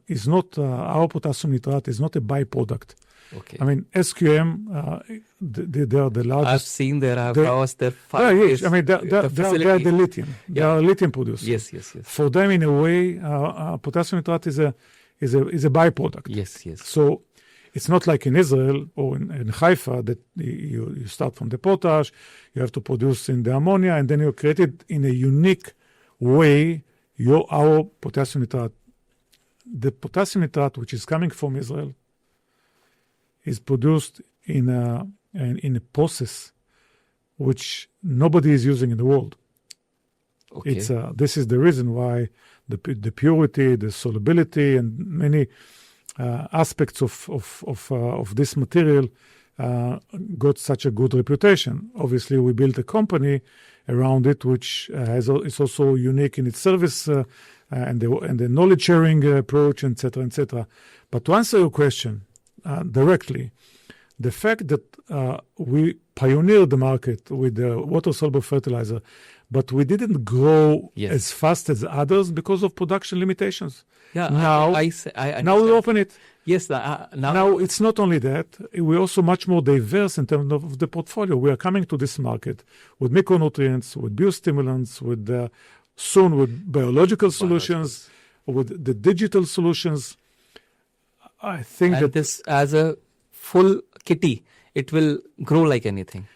is not, our potassium nitrate is not a byproduct Okay. I mean, SQM, they are the largest. I've seen their house, their yes. I mean, they are the lithium. They are a lithium producer. Yes. For them, in a way, potassium nitrate is a byproduct. Yes. So it's not like in Israel or in Haifa that you start from the potash, you have to produce in the ammonia, and then you create it in a unique way, our potassium nitrate. The potassium nitrate, which is coming from Israel, is produced in a process which nobody is using in the world. Okay. This is the reason why the purity, the solubility, and many aspects of this material got such a good reputation. Obviously, we built a company around it, which is also unique in its service and the knowledge sharing approach, etc., etc. But to answer your question directly, the fact that we pioneered the market with the water-soluble fertilizer, but we didn't grow as fast as others because of production limitations. Yeah, now we open it. Yes, now it's not only that, we're also much more diverse in terms of the portfolio. We are coming to this market with micronutrients, with biostimulants, with soon with biological solutions, with the digital solutions. I think that this as a full kitty, it will grow like anything.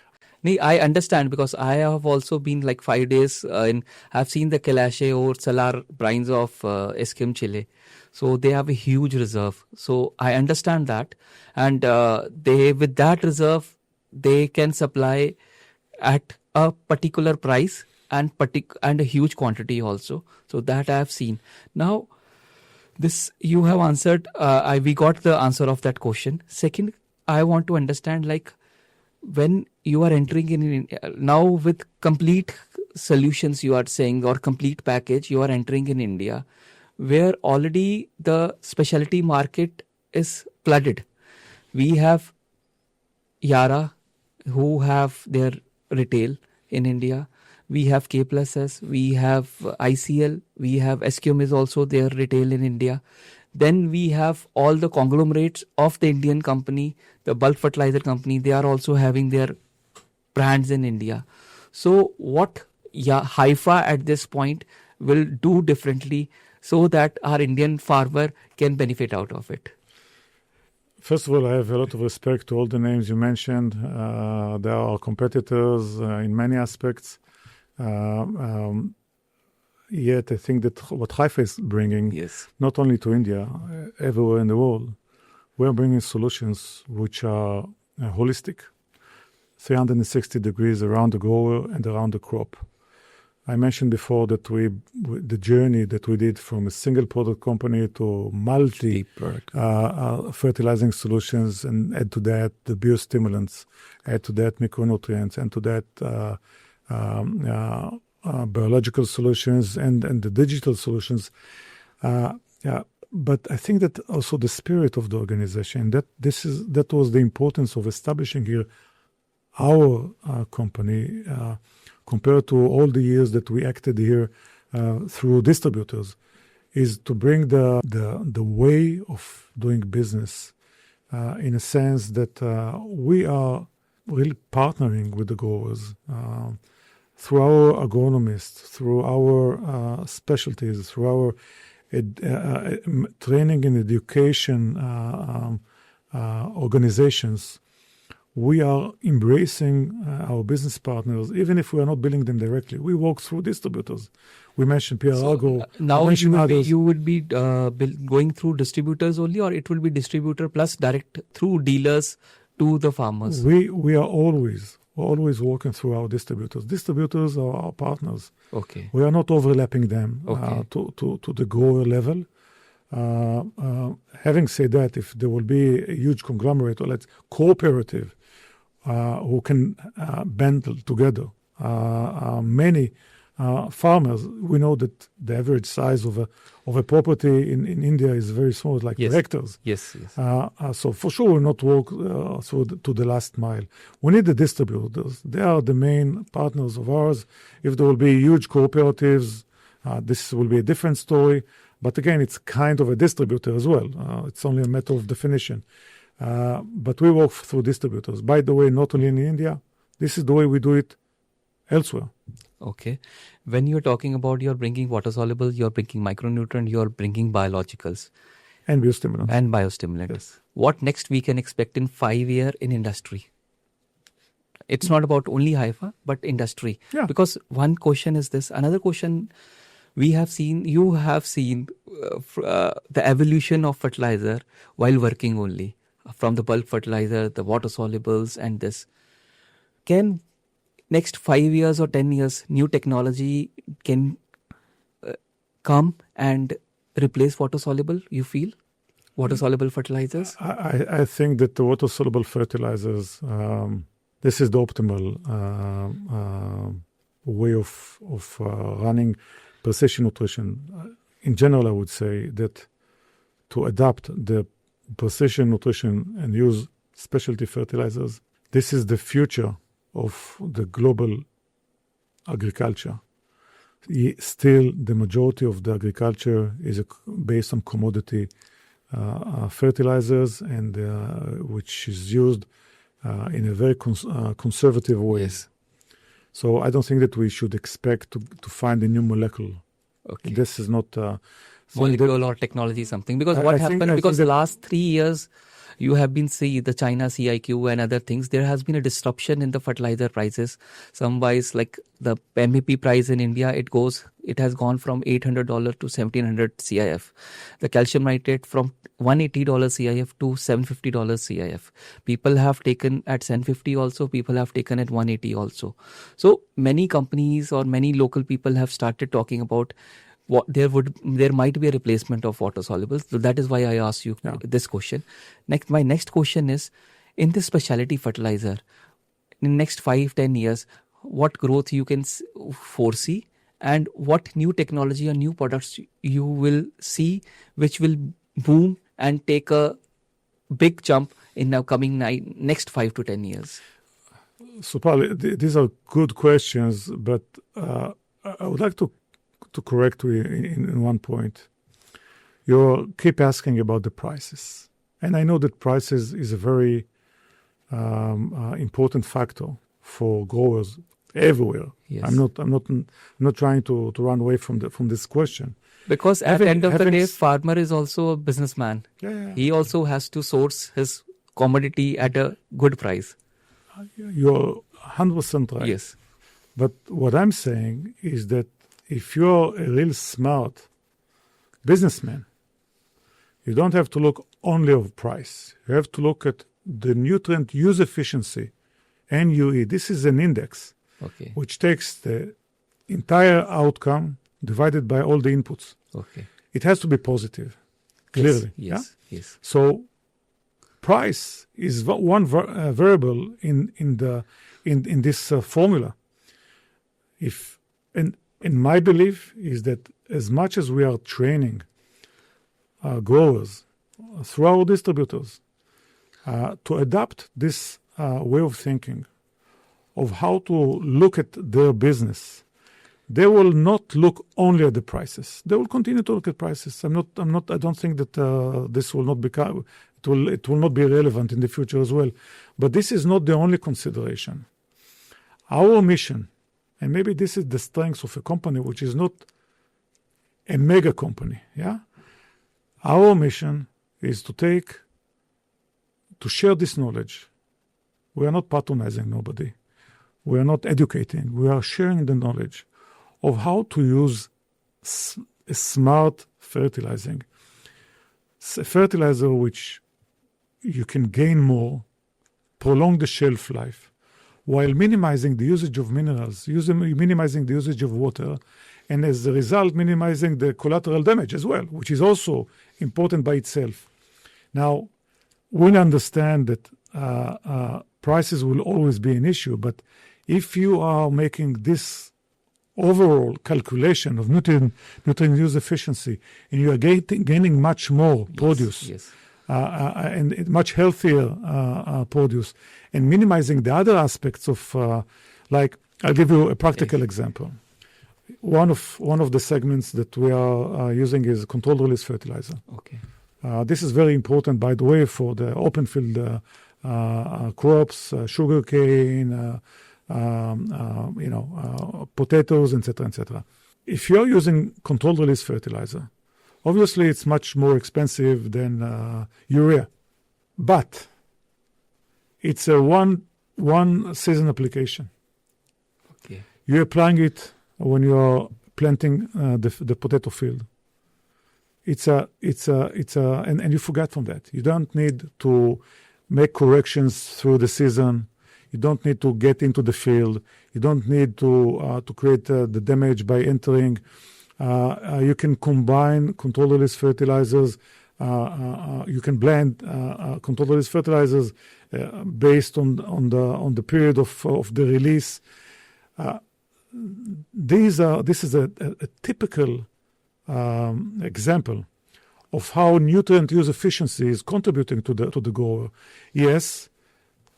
I understand because I have also been like 5 days I've seen the Kailashe or Salar brines of SQM Chile. So they have a huge reserve. So I understand that. And with that reserve, they can supply at a particular price and a huge quantity also. So that I have seen. Now, this you have answered. We got the answer of that question. Second, I want to understand when you are entering in now with complete solutions, you are saying, or complete package, you are entering in India, where already the specialty market is flooded. We have Yara, who have their retail in India. We have K plus S, we have ICL, we have SQM is also their retail in India. Then we have all the conglomerates of the Indian company, the bulk fertilizer company, they are also having their brands in India. So what Haifa at this point will do differently so that our Indian farmer can benefit out of it? First of all, I have a lot of respect to all the names you mentioned. They are our competitors in many aspects. Yet I think that what Haifa is bringing, not only to India, everywhere in the world, we're bringing solutions which are holistic, 360 degrees around the grower and around the crop. I mentioned before that the journey that we did from a single product company to multi fertilizing solutions, and add to that the biostimulants, add to that micronutrients, and to that biological solutions and the digital solutions. But I think that also the spirit of the organization, that was the importance of establishing here our company compared to all the years that we acted here through distributors, is to bring the way of doing business in a sense that we are really partnering with the growers through our agronomists, through our specialties, through our training and education organizations. We are embracing our business partners, even if we are not billing them directly. We work through distributors. We mentioned Argo. Now you would be going through distributors only, or it will be distributor plus direct through dealers to the farmers? We are always working through our distributors. Distributors are our partners. Okay. We are not overlapping them to the grower level. Having said that, if there will be a huge conglomerate or cooperative who can bundle together many farmers, we know that the average size of a property in India is very small, like hectares. Yes. So for sure, we'll not walk to the last mile. We need the distributors. They are the main partners of ours. If there will be huge cooperatives, this will be a different story. But again, it's kind of a distributor as well. It's only a matter of definition. But we work through distributors. By the way, not only in India, this is the way we do it elsewhere. Okay. When you're talking about you're bringing water-soluble, you're bringing micronutrient, you're bringing biologicals. And biostimulants. And biostimulants. Yes. What next we can expect in 5 years in industry? It's not about only Haifa, but industry. Yeah. Because one question is this. Another question you have seen the evolution of fertilizer while working only. From the bulk fertilizer, the water-solubles and this. Can next 5 years or 10 years, new technology can come and replace water-soluble, you feel? Water-soluble fertilizers? I think that the water-soluble fertilizers, this is the optimal way of running precision nutrition. In general, I would say that to adapt the precision nutrition and use specialty fertilizers, this is the future of the global agriculture. Still, the majority of the agriculture is based on commodity fertilizers, and which is used in a very conservative way. Yes. So I don't think that we should expect to find a new molecule. Okay. This is not molecule or technology something. Because what happened, because the last 3 years, you have been see the China CIQ and other things. There has been a disruption in the fertilizer prices. Some wise, like the MAP price in India, it has gone from $800 to $1,700 CIF. The calcium nitrate from $180 CIF to $750 CIF. People have taken at $750 also. People have taken at $180 also. So many companies or many local people have started talking about there might be a replacement of water-solubles. So that is why I asked you this question. My next question is, in this specialty fertilizer, in next 5-10 years, what growth you can foresee, and what new technology or new products you will see which will boom and take a big jump in now coming next 5 to 10 years? Supal, these are good questions, but I would like to correct you in one point. You keep asking about the prices. And I know that prices is a very important factor for growers everywhere. Yes. I'm not trying to run away from this question. Because at the end of the day, farmer is also a businessman. Yeah. He also has to source his commodity at a good price. You're 100% right. Yes. But what I'm saying is that if you're a real smart businessman, you don't have to look only at price. You have to look at the nutrient use efficiency, NUE. This is an index which takes the entire outcome divided by all the inputs. Okay. It has to be positive, clearly. Yes. So price is one variable in this formula. And my belief is that as much as we are training growers through our distributors to adapt this way of thinking of how to look at their business, they will not look only at the prices. They will continue to look at prices. I don't think that this will not become. It will not be relevant in the future as well. But this is not the only consideration. Our mission. And maybe this is the strength of a company which is not a mega company. Yeah, our mission is to share this knowledge. We are not patronizing nobody. We are not educating. We are sharing the knowledge of how to use a smart fertilizing. It's a fertilizer which you can gain more, prolong the shelf life, while minimizing the usage of minerals, minimizing the usage of water, and as a result, minimizing the collateral damage as well, which is also important by itself. Now, we'll understand that prices will always be an issue, but if you are making this overall calculation of nutrient use efficiency, and you are gaining much more produce, and much healthier produce, and minimizing the other aspects of, like, I'll give you a practical example. One of the segments that we are using is controlled release fertilizer. Okay. This is very important, by the way, for the open field crops, sugarcane, potatoes, etc., etc. If you're using controlled release fertilizer, obviously it's much more expensive than urea, but it's a one season application. Okay. You're applying it when you're planting the potato field. And you forget from that. You don't need to make corrections through the season. You don't need to get into the field. You don't need to create the damage by entering. You can combine controlled release fertilizers. You can blend controlled release fertilizers based on the period of the release. This is a typical example of how nutrient use efficiency is contributing to the grower. Yes,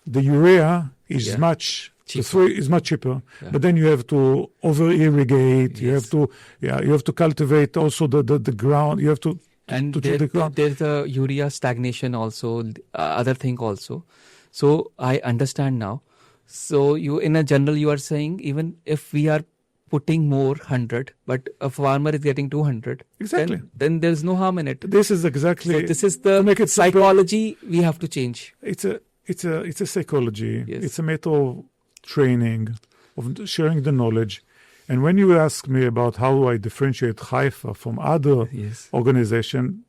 the urea is much cheaper, but then you have to over irrigate. Yes. You have to cultivate also the ground. You have to the ground. There's a urea stagnation also, other thing also. So I understand now. So you, in a general, you are saying even if we are putting more 100, but a farmer is getting 200, Exactly. then there's no harm in it. This is exactly. So this is the make it psychology we have to change. It's a psychology. Yes. It's a matter of training, of sharing the knowledge. And when you ask me about how I differentiate Haifa from other Yes. organizations,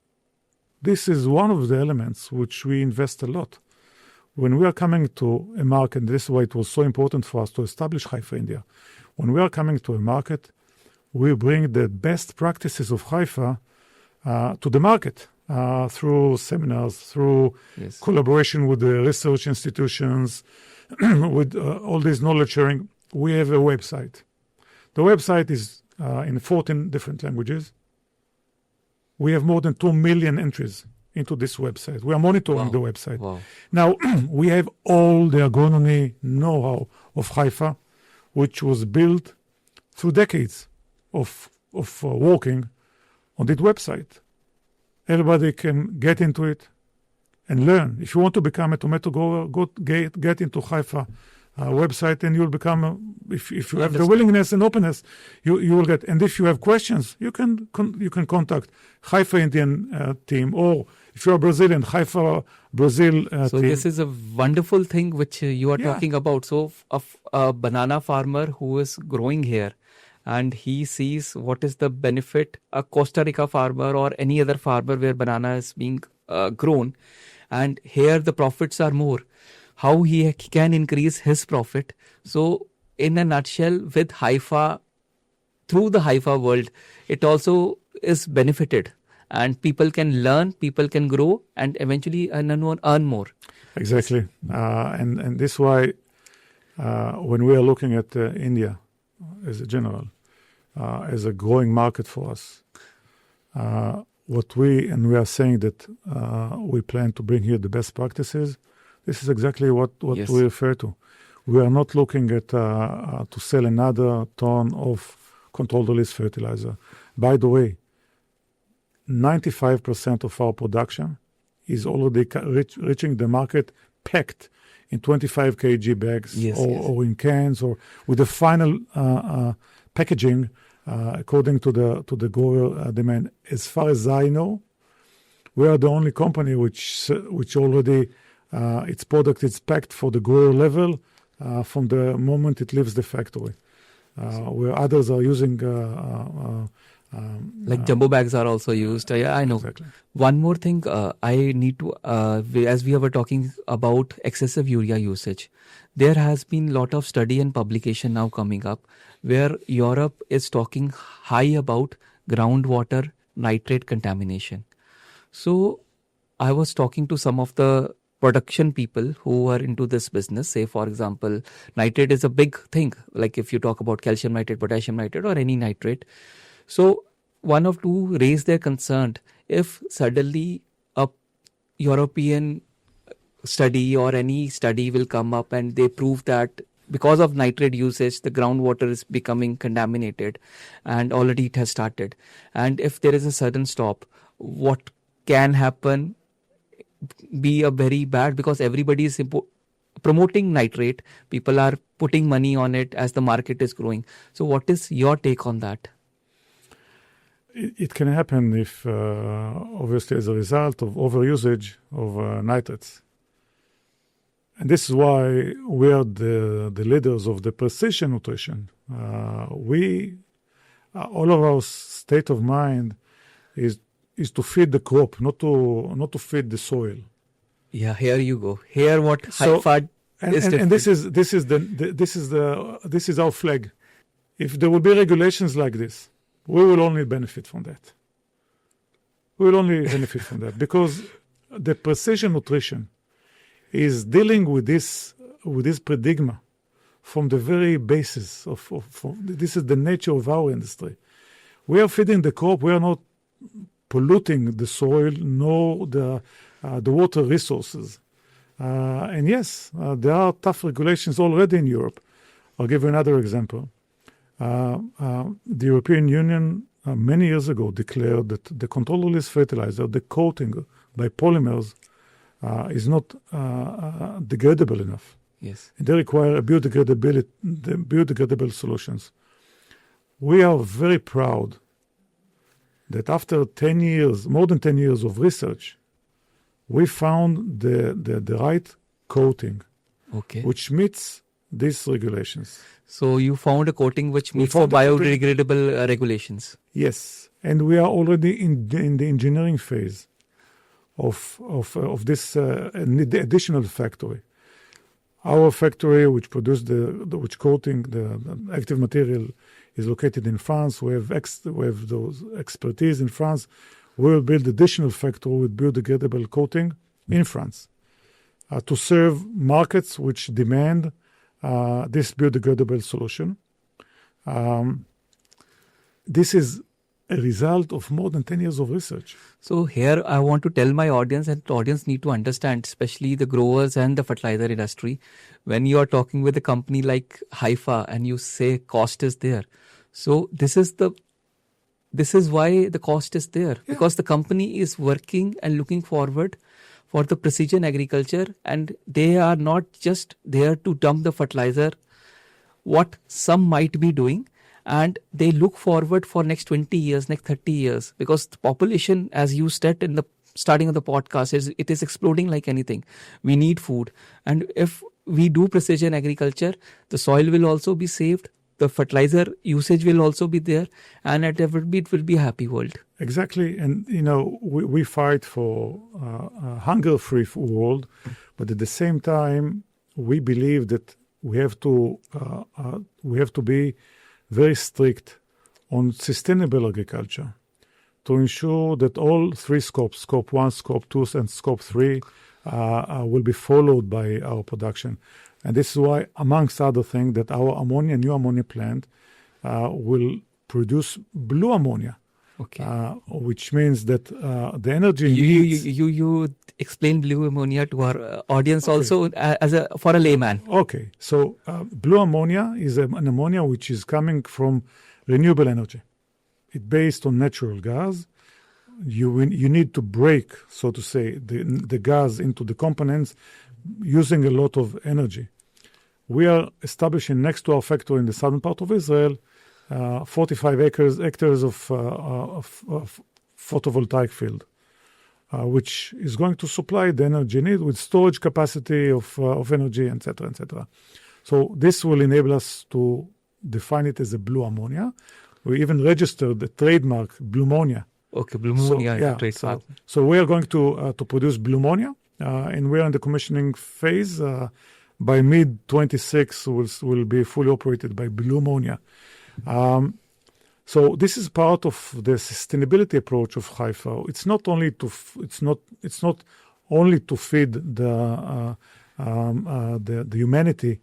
this is one of the elements which we invest a lot. When we are coming to a market, this is why it was so important for us to establish Haifa India. When we are coming to a market, we bring the best practices of Haifa to the market through seminars, through Yes. collaboration with the research institutions, with all this knowledge sharing. We have a website. The website is in 14 different languages. We have more than 2 million entries into this website. We are monitoring the website. Wow. Now, we have all the agronomy know-how of Haifa, which was built through decades of working on that website. Everybody can get into it and learn. If you want to become a tomato grower, get into Haifa website, and you'll become, if you have the willingness and openness, you will get. And if you have questions, you can contact Haifa Indian team, or if you're Brazilian, Haifa Brazil So team. this is a wonderful thing which you are talking about. So of a banana farmer who is growing here, and he sees what is the benefit, a Costa Rica farmer or any other farmer where banana is being grown, and here the profits are more. How he can increase his profit. So in a nutshell, with Haifa, through the Haifa world, it also is benefited. And people can learn, people can grow, and eventually earn more. Exactly. And this is why when we are looking at India as a general, as a growing market for us, we are saying that we plan to bring here the best practices. This is exactly what Yes. we refer to. We are not looking at to sell another ton of controlled release fertilizer. By the way, 95% of our production is already reaching the market packed in 25 kg bags or in cans, or with the final packaging according to the grower demand. As far as I know, we are the only company which already its product is packed for the grower level from the moment it leaves the factory. Where others are using like jumbo bags are also used. I know. Exactly. One more thing I need to, as we were talking about excessive urea usage, there has been a lot of study and publication now coming up where Europe is talking high about groundwater nitrate contamination. So I was talking to some of the production people who are into this business. Say, for example, nitrate is a big thing. Like if you talk about calcium nitrate, potassium nitrate, or any nitrate. So one of two raised their concern if suddenly a European study or any study will come up and they prove that because of nitrate usage, the groundwater is becoming contaminated, and already it has started. And if there is a sudden stop, what can happen be a very bad, because everybody is promoting nitrate. People are putting money on it as the market is growing. So what is your take on that? It can happen if, obviously, as a result of overusage of nitrates. And this is why we are the leaders of the precision nutrition. All of our state of mind is to feed the crop, not to feed the soil. Yeah, here you go. Here, what Haifa is and this is our flag. If there will be regulations like this, we will only benefit from that. We will only benefit from that, because the precision nutrition is dealing with this paradigm from the very basis of this is the nature of our industry. We are feeding the crop. We are not polluting the soil nor the water resources. And yes, there are tough regulations already in Europe. I'll give you another example. The European Union many years ago declared that the controlled release fertilizer, the coating by polymers, is not degradable enough. Yes. And they require biodegradable solutions. We are very proud that after 10 years, more than 10 years of research, we found the right coating, which meets these regulations. So you found a coating which meets the biodegradable regulations. Yes, and we are already in the engineering phase of this additional factory. Our factory, which produced which coating the active material, is located in France. We have those expertise in France. We will build additional factory with biodegradable coating in France to serve markets which demand this biodegradable solution. This is a result of more than 10 years of research. So here I want to tell my audience, and the audience need to understand, especially the growers and the fertilizer industry, when you are talking with a company like Haifa and you say cost is there. So this is why the cost is there, because the company is working and looking forward for the precision agriculture, and they are not just there to dump the fertilizer, what some might be doing, and they look forward for next 20 years, next 30 years, because the population, as you said in the starting of the podcast, it is exploding like anything. We need food, and if we do precision agriculture, the soil will also be saved, the fertilizer usage will also be there, and it will be a happy world. Exactly. And, we fight for a hunger-free world, but at the same time, we believe that we have to be very strict on sustainable agriculture to ensure that all three scopes, scope 1, scope 2, and scope 3, will be followed by our production. And this is why, amongst other things, that our new ammonia plant will produce blue ammonia. Which means that the energy you explain blue ammonia to our audience also for a layman. Okay, so blue ammonia is an ammonia which is coming from renewable energy. It's based on natural gas. You need to break, so to say, the gas into the components using a lot of energy. We are establishing next to our factory in the southern part of Israel 45 hectares of photovoltaic field, which is going to supply the energy need with storage capacity of energy, etc., etc. So this will enable us to define it as a blue ammonia. We even registered the trademark blue ammonia. Okay, blue ammonia. So we are going to produce blue ammonia, and we are in the commissioning phase. By mid-26, will be fully operated by blue ammonia. So this is part of the sustainability approach of Haifa. It's not only to feed the humanity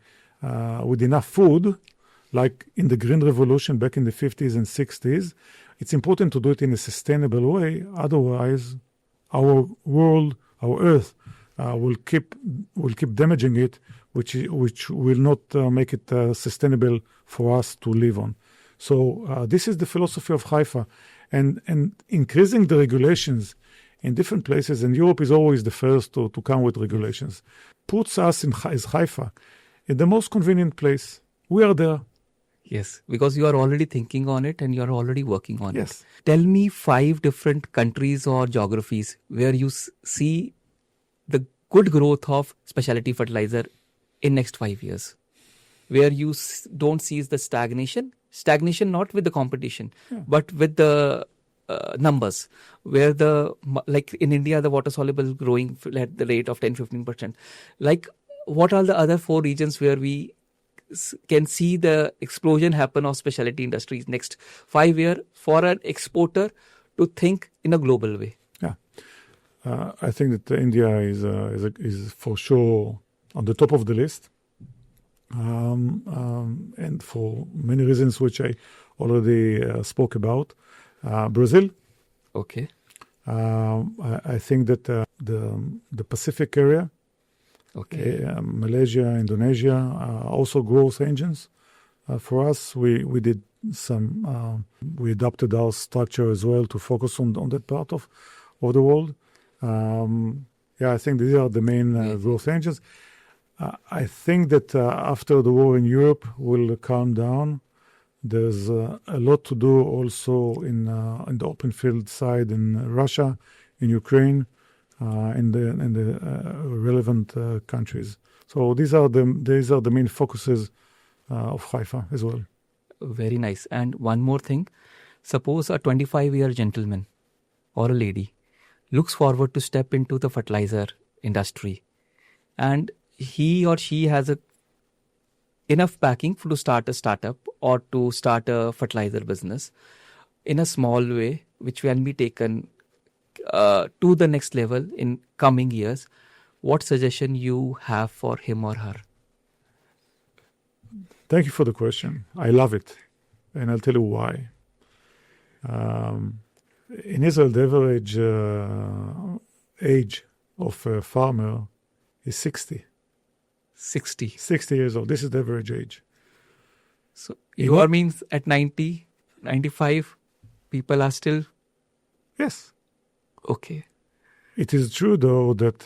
with enough food, like in the Green Revolution back in the 50s and 60s. It's important to do it in a sustainable way. Otherwise, our world, our Earth, will keep damaging it, which will not make it sustainable for us to live on. So this is the philosophy of Haifa, and increasing the regulations in different places, and Europe is always the first to come with regulations. Puts us as Haifa in the most convenient place. We are there. Yes, because you are already thinking on it and you are already working on Yes. it. Tell me 5 different countries or geographies where you see the good growth of specialty fertilizer in next 5 years, where you don't see the stagnation not with the competition, but with the numbers, where like in India, the water-soluble is growing at the rate of 10-15%. Like, what are the other 4 regions where we can see the explosion happen of specialty industries next 5 years for an exporter to think in a global way? Yeah, I think that India is for sure on the top of the list, and for many reasons which I already spoke about. Brazil. Okay. I think that the Pacific area. Okay. Malaysia, Indonesia are also growth engines. For us, we did some. We adapted our structure as well to focus on that part of the world. I think these are the main growth engines. I think that after the war in Europe will calm down. There's a lot to do also in the open field side in Russia, in Ukraine. In the relevant countries. So these are the main focuses of Haifa as well. Very nice. And one more thing, suppose a 25-year gentleman or a lady looks forward to step into the fertilizer industry, and he or she has enough backing to start a startup or to start a fertilizer business in a small way, which can be taken to the next level in coming years. What suggestion you have for him or her? Thank you for the question. I love it, and I'll tell you why. In Israel, the average age of a farmer is 60. 60. 60 years old. This is the average age. So your means at 90, 95, people are still... Yes. Okay. It is true, though, that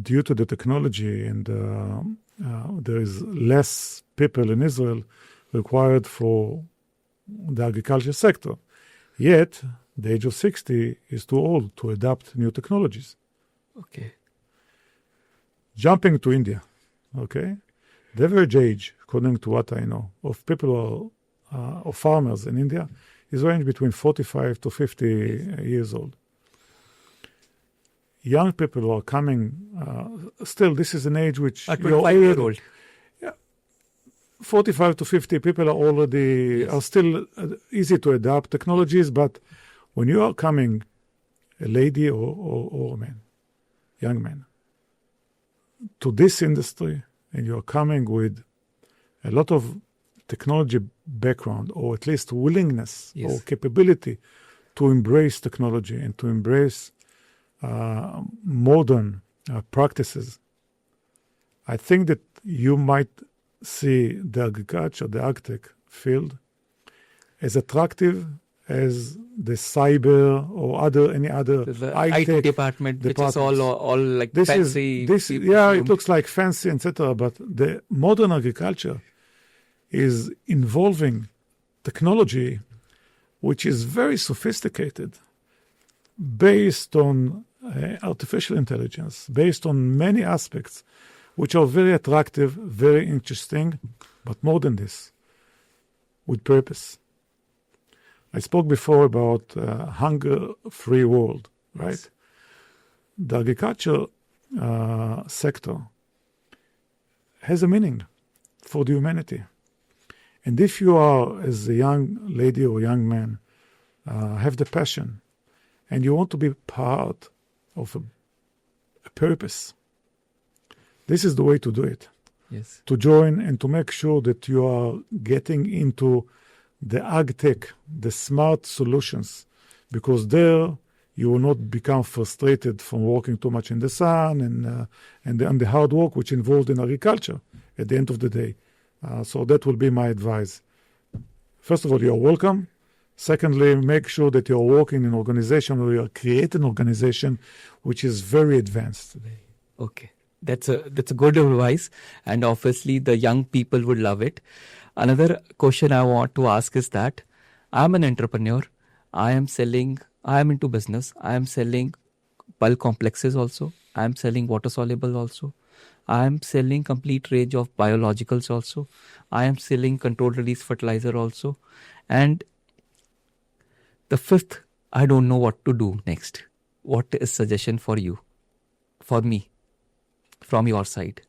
due to the technology and there is less people in Israel required for the agriculture sector. Yet, the age of 60 is too old to adapt new technologies. Okay. Jumping to India, okay? The average age, according to what I know, of people of farmers in India is range between 45 to 50 years old. Young people who are coming, still this is an age which... A 25-year-old. Yeah, 45 to 50 people are still easy to adapt technologies, but when you are coming, a lady or a man, young man, to this industry, and you are coming with a lot of technology background, or at least willingness or capability to embrace technology and to embrace modern practices, I think that you might see the agriculture, the agtech field, as attractive as the cyber or any other the IT department, which is all like fancy. It looks like fancy, etc. But the modern agriculture is involving technology which is very sophisticated, based on artificial intelligence, based on many aspects which are very attractive, very interesting, but more than this, with purpose. I spoke before about hunger-free world, right? Yes. The agriculture sector has a meaning for the humanity. And if you are, as a young lady or young man, have the passion, and you want to be part of a purpose, this is the way to do it. Yes. To join and to make sure that you are getting into the ag-tech, the smart solutions, because there you will not become frustrated from working too much in the sun and the hard work which involved in agriculture at the end of the day. So that will be my advice. First of all, you're welcome Secondly, make sure that you're working in an organization or you're creating an organization which is very advanced today. Okay. That's a good advice, and obviously the young people would love it. Another question I want to ask is that I'm an entrepreneur. I am into business. I am selling bulk complexes also. I am selling water-soluble also. I am selling complete range of biologicals also. I am selling controlled release fertilizer also. And the fifth, I don't know what to do next. What is suggestion for you, for me, from your side?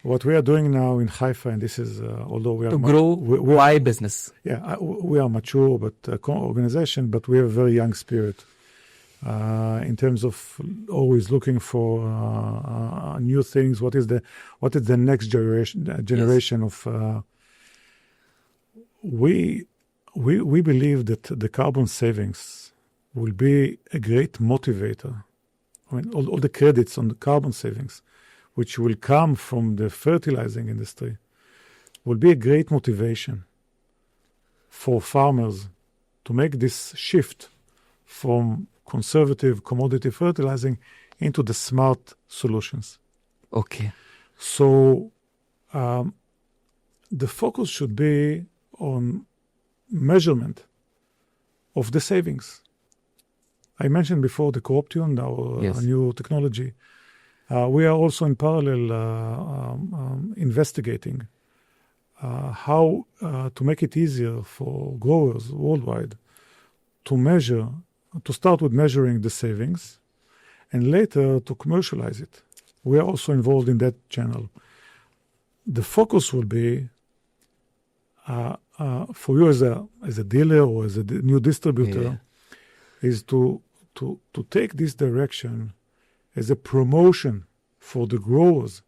What we are doing now in Haifa, and this is, although we are... To grow why business? Yeah, we are mature but organization, but we have a very young spirit in terms of always looking for new things. What is the next generation Yes. of... We believe that the carbon savings will be a great motivator. I mean, all the credits on the carbon savings, which will come from the fertilizing industry, will be a great motivation for farmers to make this shift from conservative commodity fertilizing into the smart solutions. Okay. So the focus should be on measurement of the savings. I mentioned before the Corruption, our Yes. new technology. We are also in parallel investigating how to make it easier for growers worldwide to start with measuring the savings and later to commercialize it. We are also involved in that channel. The focus will be for you as a dealer or as a new distributor is to take this direction as a promotion for the growers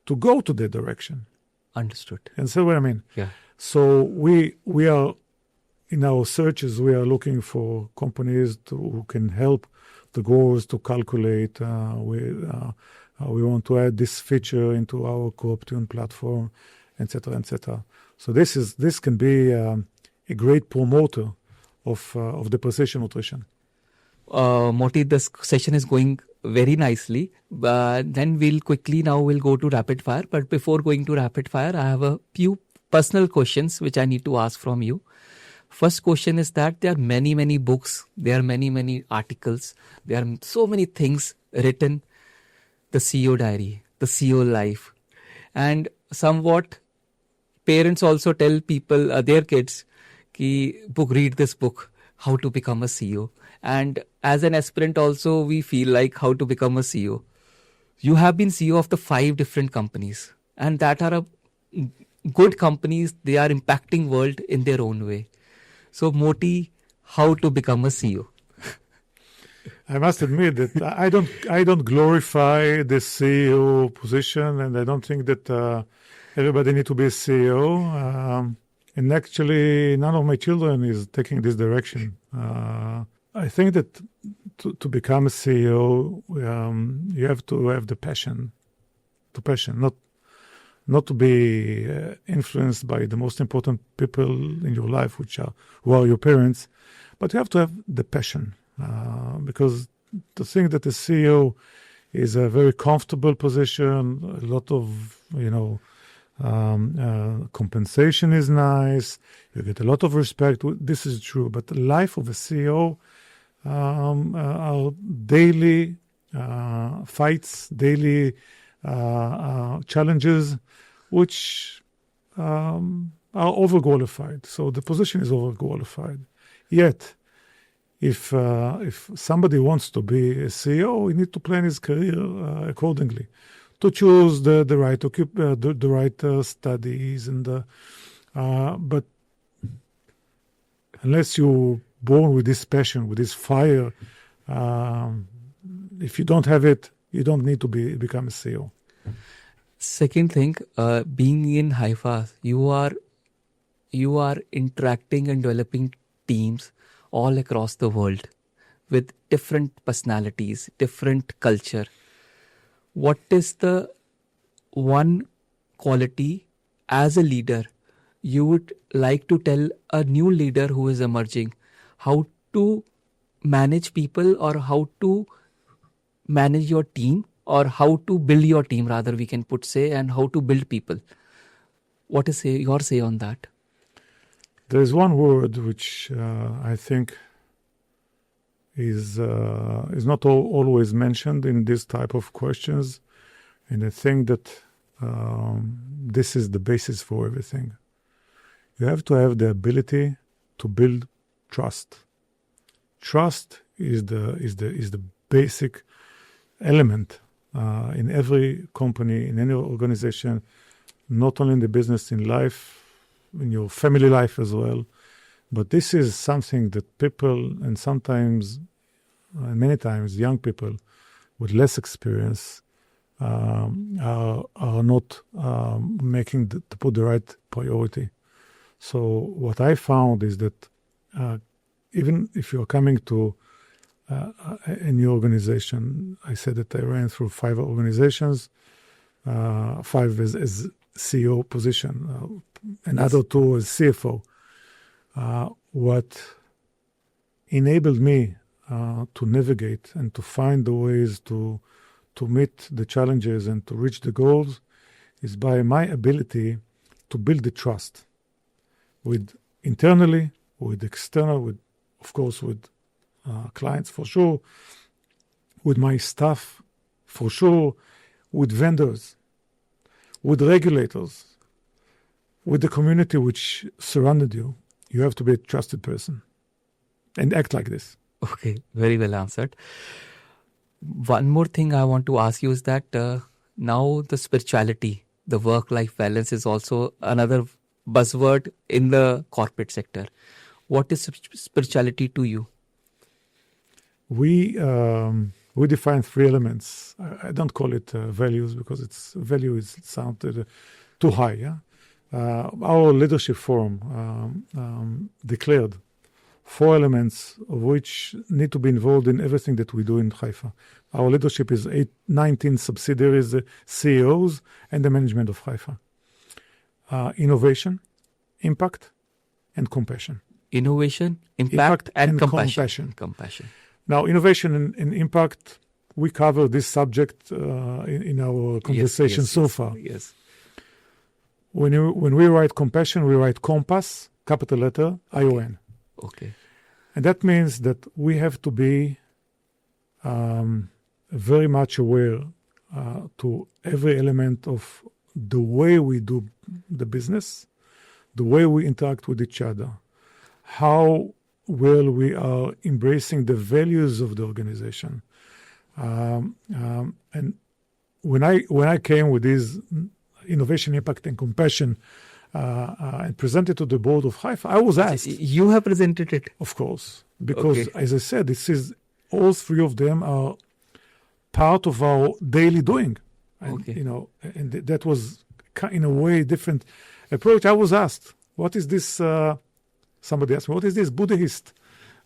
to go to that direction. Understood. And so what I mean? Yeah. So we are, in our searches, we are looking for companies who can help the growers to calculate. We want to add this feature into our Corruption platform, etc., etc. So this can be a great promoter of the precision nutrition. Motti, this session is going very nicely. Then we'll go to rapid fire. But before going to rapid fire, I have a few personal questions which I need to ask from you. First question is that there are many, many books. There are many, many articles. There are so many things written. The CEO diary, the CEO life. And somewhat parents also tell people, their kids, read this book, how to become a CEO. And as an aspirant also, we feel like how to become a CEO. You have been CEO of the 5 different companies, and that are good companies. They are impacting world in their own way. So Motti, how to become a CEO? I must admit that I don't glorify the CEO position, and I don't think that everybody need to be a CEO. And actually, none of my children is taking this direction. I think that to become a CEO, you have to have the passion, not to be influenced by the most important people in your life, who are your parents, but you have to have the passion, because to think that the CEO is a very comfortable position, a lot of compensation is nice, you get a lot of respect. This is true, but the life of a CEO are daily fights, daily challenges, which are overqualified. So the position is overqualified. Yet, if somebody wants to be a CEO, he needs to plan his career accordingly, to choose the right studies, and but unless you're born with this passion, with this fire, if you don't have it, you don't need to become a CEO. Second thing, being in Haifa, you are interacting and developing teams all across the world with different personalities, different culture. What is the one quality as a leader you would like to tell a new leader who is emerging how to manage people, or how to manage your team, or how to build your team, rather we can and how to build people? What is your say on that? There is one word which I think is not always mentioned in this type of questions, and I think that this is the basis for everything. You have to have the ability to build trust. Trust is the basic element in every company, in any organization, not only in the business, in life, in your family life as well. But this is something that people, and sometimes, and many times, young people with less experience are not making to put the right priority. So what I found is that even if you're coming to a new organization, I said that I ran through 5 organizations, 5 as CEO position, another 2 as CFO. What enabled me to navigate and to find the ways to meet the challenges and to reach the goals is by my ability to build the trust with internally, with external, with, of course, with clients for sure, with my staff for sure, with vendors, with regulators, with the community which surrounded you. You have to be a trusted person and act like this. Okay, very well answered. One more thing I want to ask you is that now the spirituality, the work-life balance is also another buzzword in the corporate sector. What is spirituality to you? We define 3 elements. I don't call it values, because value is sounded too high. Yeah? Our leadership forum declared 4 elements of which need to be involved in everything that we do in Haifa. Our leadership is 19 subsidiaries, CEOs, and the management of Haifa. Innovation, impact, and compassion. Innovation, impact and compassion. Now, innovation and impact, we cover this subject in our conversation so far. Yes. When we write compassion, we write compass, capital letter, ION. Okay. And that means that we have to be very much aware to every element of the way we do the business, the way we interact with each other, how well we are embracing the values of the organization. And when I came with this innovation, impact, and compassion and presented to the board of Haifa, I was asked. You have presented it? Of course. Because, as I said, all 3 of them are part of our daily doing. And, and that was, in a way, different approach. I was asked, what is this, somebody asked me, what is this Buddhist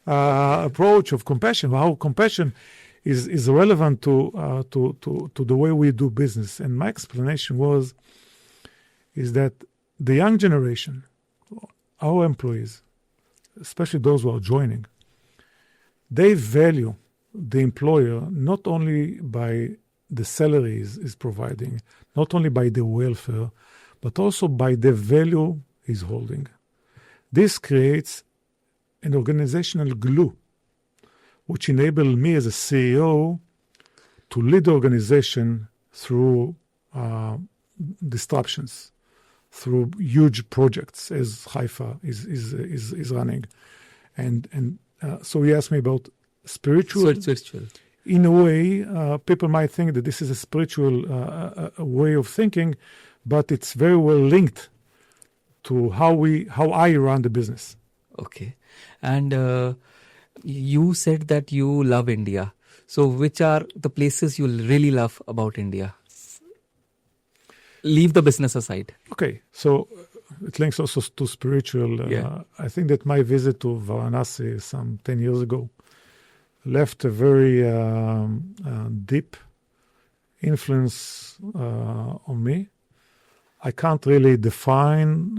approach of compassion? How compassion is relevant to the way we do business? And my explanation is that the young generation, our employees, especially those who are joining, they value the employer not only by the salaries is providing, not only by the welfare, but also by the value he's holding. This creates an organizational glue, which enables me as a CEO to lead the organization through disruptions, through huge projects as Haifa is running. And so he asked me about spiritual. In a way, people might think that this is a spiritual way of thinking, but it's very well linked to how I run the business. Okay. And you said that you love India. So which are the places you really love about India? Leave the business aside. Okay. So it links also to spiritual. I think that my visit to Varanasi some 10 years ago left a very deep influence on me. I can't really define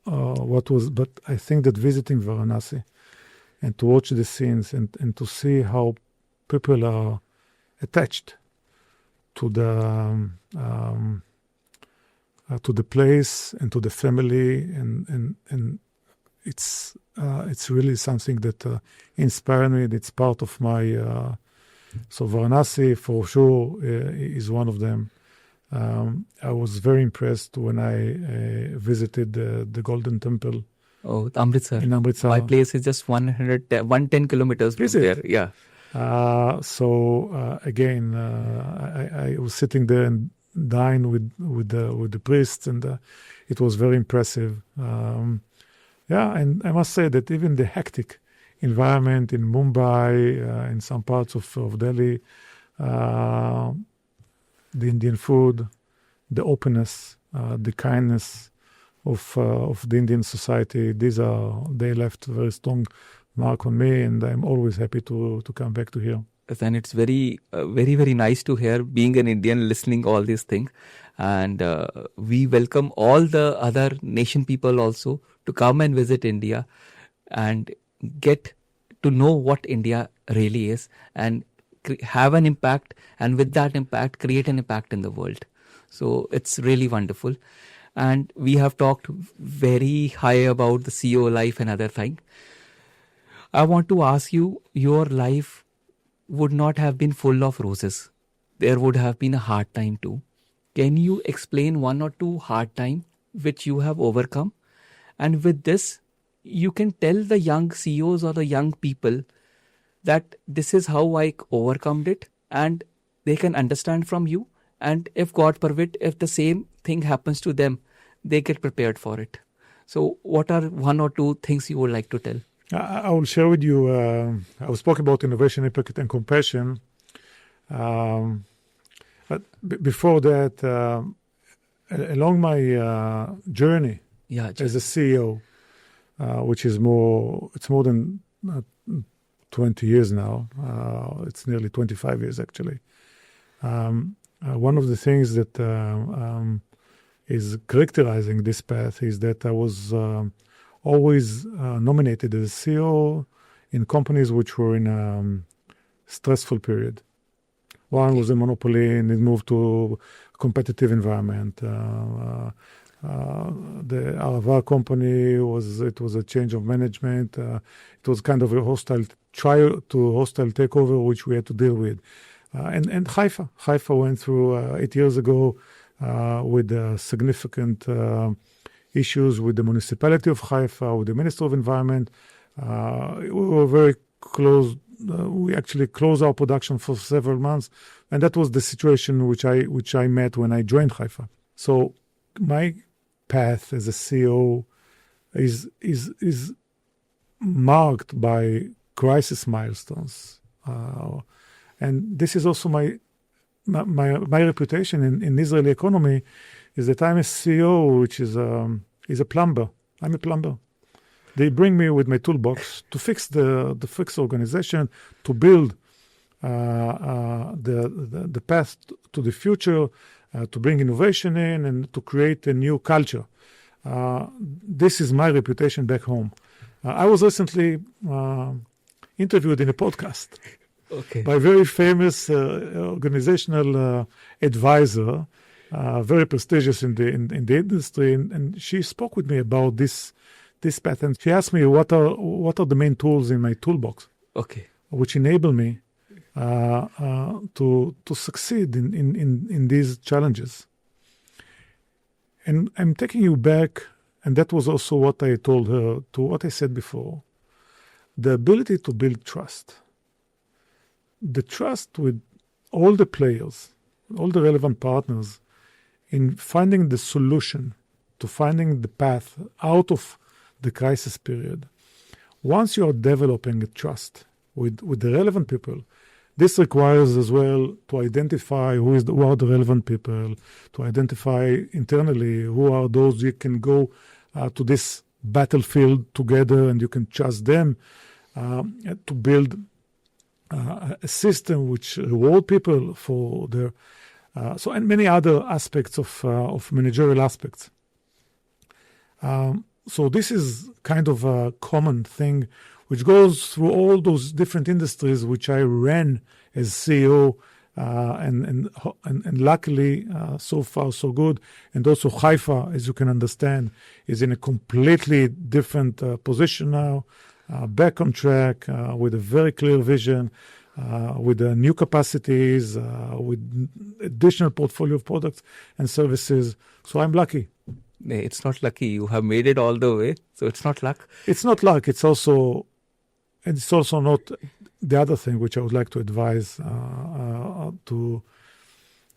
what was, but I think that visiting Varanasi and to watch the scenes and to see how people are attached to the place and to the family, and it's really something that inspired me. It's part of my so Varanasi for sure is one of them. I was very impressed when I visited the Golden Temple. Oh, Amritsar. In Amritsar. My place is just 110 kilometers from there. Yeah. Again, I was sitting there and dine with the priests, and it was very impressive. And I must say that even the hectic environment in Mumbai, in some parts of Delhi, the Indian food, the openness, the kindness of the Indian society, they left a very strong mark on me, and I'm always happy to come back to here. And it's very, very nice to hear, being an Indian, listening all these things. And we welcome all the other nation people also to come and visit India and get to know what India really is and have an impact, and with that impact, create an impact in the world. So it's really wonderful. And we have talked very high about the CEO life and other things. I want to ask you, your life would not have been full of roses. There would have been a hard time too. Can you explain one or two hard times which you have overcome? And with this, you can tell the young CEOs or the young people that this is how I overcome it, and they can understand from you. And if God permit, if the same thing happens to them, they get prepared for it. So what are one or two things you would like to tell? I will share with you, I was talking about innovation, impact, and compassion. But before that, along my journey as a CEO, which is more than 20 years now. It's nearly 25 years, actually. One of the things that is characterizing this path is that I was always nominated as CEO in companies which were in a stressful period. One was a monopoly and it moved to a competitive environment. The Arvara company was a change of management. It was kind of a hostile takeover which we had to deal with. And Haifa went through 8 years ago with significant issues with the municipality of Haifa, with the Minister of Environment. We were very close. We actually closed our production for several months, and that was the situation which I met when I joined Haifa. So my path as a CEO is marked by crisis milestones, and this is also my reputation in Israeli economy is that I'm a CEO which is a plumber. I'm a plumber. They bring me with my toolbox to fix the organization, to build the path to the future, to bring innovation in, and to create a new culture. This is my reputation back home. I was recently interviewed in a podcast by a very famous organizational advisor, very prestigious in the industry, and she spoke with me about this path, and she asked me what are the main tools in my toolbox, which enable me to succeed in these challenges. And I'm taking you back, and that was also what I told her, to what I said before. The ability to build trust. The trust with all the players, all the relevant partners, in finding the solution, to finding the path out of the crisis period. Once you are developing a trust with the relevant people, this requires as well to identify who are the relevant people, to identify internally who are those you can go to this battlefield together and you can trust them, to build a system which reward people for their And many other aspects of managerial aspects. So this is kind of a common thing which goes through all those different industries which I ran as CEO, and luckily so far so good. And also Haifa, as you can understand, is in a completely different position now, back on track with a very clear vision, with new capacities, with additional portfolio of products and services. So I'm lucky. It's not lucky. You have made it all the way, so it's not luck. It's not luck. It's also not the other thing which I would like to advise to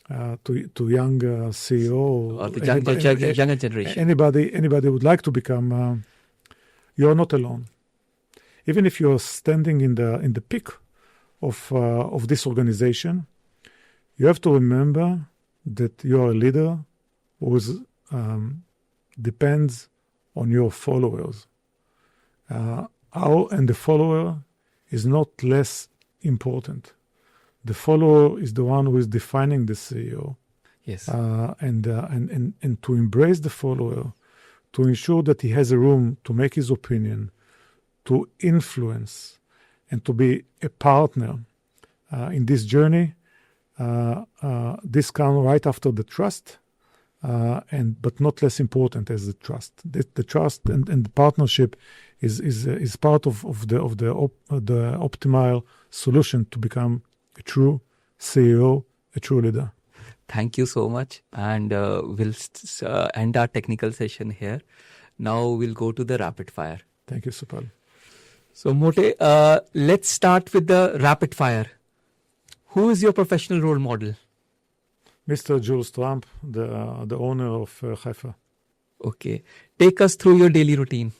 young CEO Or the younger generation. Anybody who would like to become. You are not alone. Even if you are standing in the peak of this organization, you have to remember that you are a leader who depends on your followers. And the follower is not less important. The follower is the one who is defining the CEO. Yes. And to embrace the follower, to ensure that he has a room to make his opinion, to influence, and to be a partner in this journey. This comes right after the trust, but not less important as the trust. The trust and the partnership is part of the optimal solution to become a true CEO, a true leader. Thank you so much, and we'll end our technical session here. Now we'll go to the rapid fire. Thank you, Supal. So Motti, let's start with the rapid fire. Who is your professional role model? Mr. Jules Trump, the owner of Haifa. Okay. Take us through your daily routine.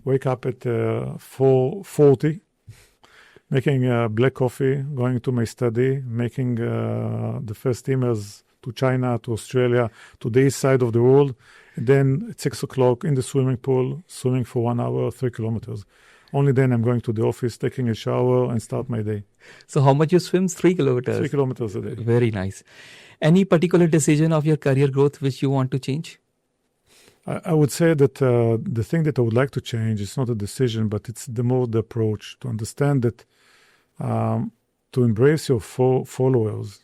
Wake up at 4:40, making black coffee, going to my study, making the first emails to China, to Australia, to the east side of the world. And then at 6 o'clock in the swimming pool, swimming for 1 hour, 3 kilometers. Only then I'm going to the office, taking a shower and start my day. So how much you swim? 3 kilometers? 3 kilometers a day. Very nice. Any particular decision of your career growth which you want to change? I would say that the thing that I would like to change is not a decision, but it's the approach, to understand that to embrace your followers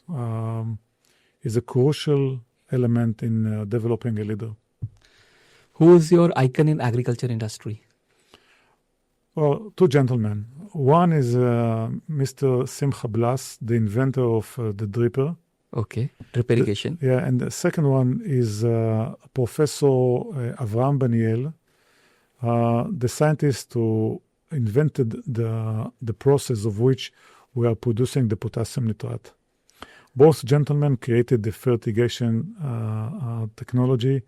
is a crucial element in developing a leader. Who is your icon in agriculture industry? Well, two gentlemen. One is Mr. Simcha Blass, the inventor of the dripper. Okay, drip irrigation. And the second one is Professor Avram Baniel, the scientist who invented the process of which we are producing the potassium nitrate. Both gentlemen created the fertigation technology,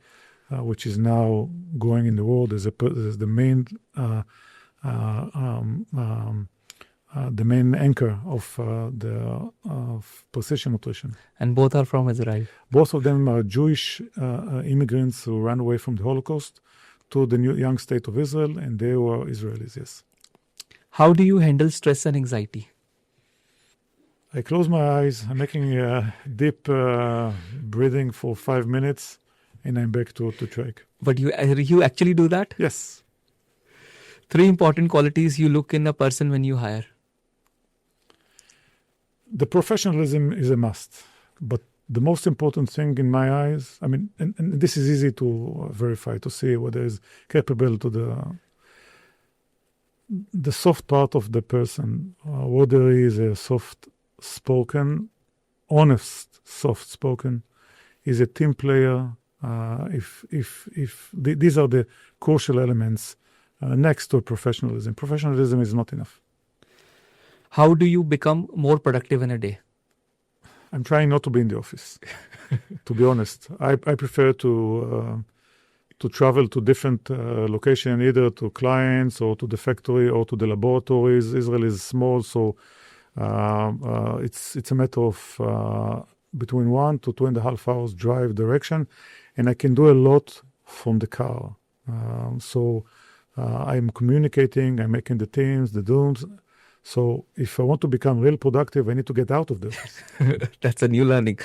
which is now going in the world as the main anchor of the precision nutrition. And both are from Israel? Both of them are Jewish immigrants who ran away from the Holocaust to the young state of Israel, and they were Israelis, yes. How do you handle stress and anxiety? I close my eyes, I'm making deep breathing for 5 minutes, and I'm back to track. But you actually do that? Yes. 3 important qualities you look in a person when you hire. The professionalism is a must, but the most important thing in my eyes, I mean, and this is easy to verify, to see whether it's capable to the soft part of the person, whether he is a soft-spoken, honest, soft-spoken, is a team player. These are the crucial elements next to professionalism. Professionalism is not enough. How do you become more productive in a day? I'm trying not to be in the office, to be honest. I prefer to travel to different locations, either to clients or to the factory or to the laboratories. Israel is small, so it's a matter of between 1 to 2.5 hours drive direction, and I can do a lot from the car. So I'm communicating, I'm making the teams, the dooms. So if I want to become real productive, I need to get out of the office. That's a new learning.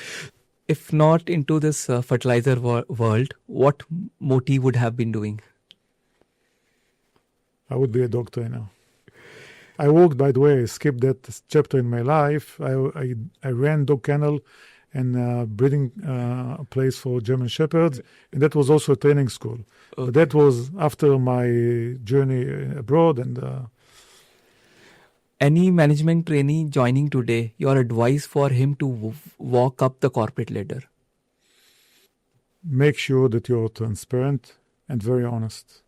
If not into this fertilizer world, what Motti would have been doing? I would be a doctor now. I worked, by the way, I skipped that chapter in my life. I ran dog kennel and breeding place for German Shepherds, and that was also a training school. Okay. But that was after my journey abroad. And any management trainee joining today, your advice for him to walk up the corporate ladder? Make sure that you're transparent and very honest.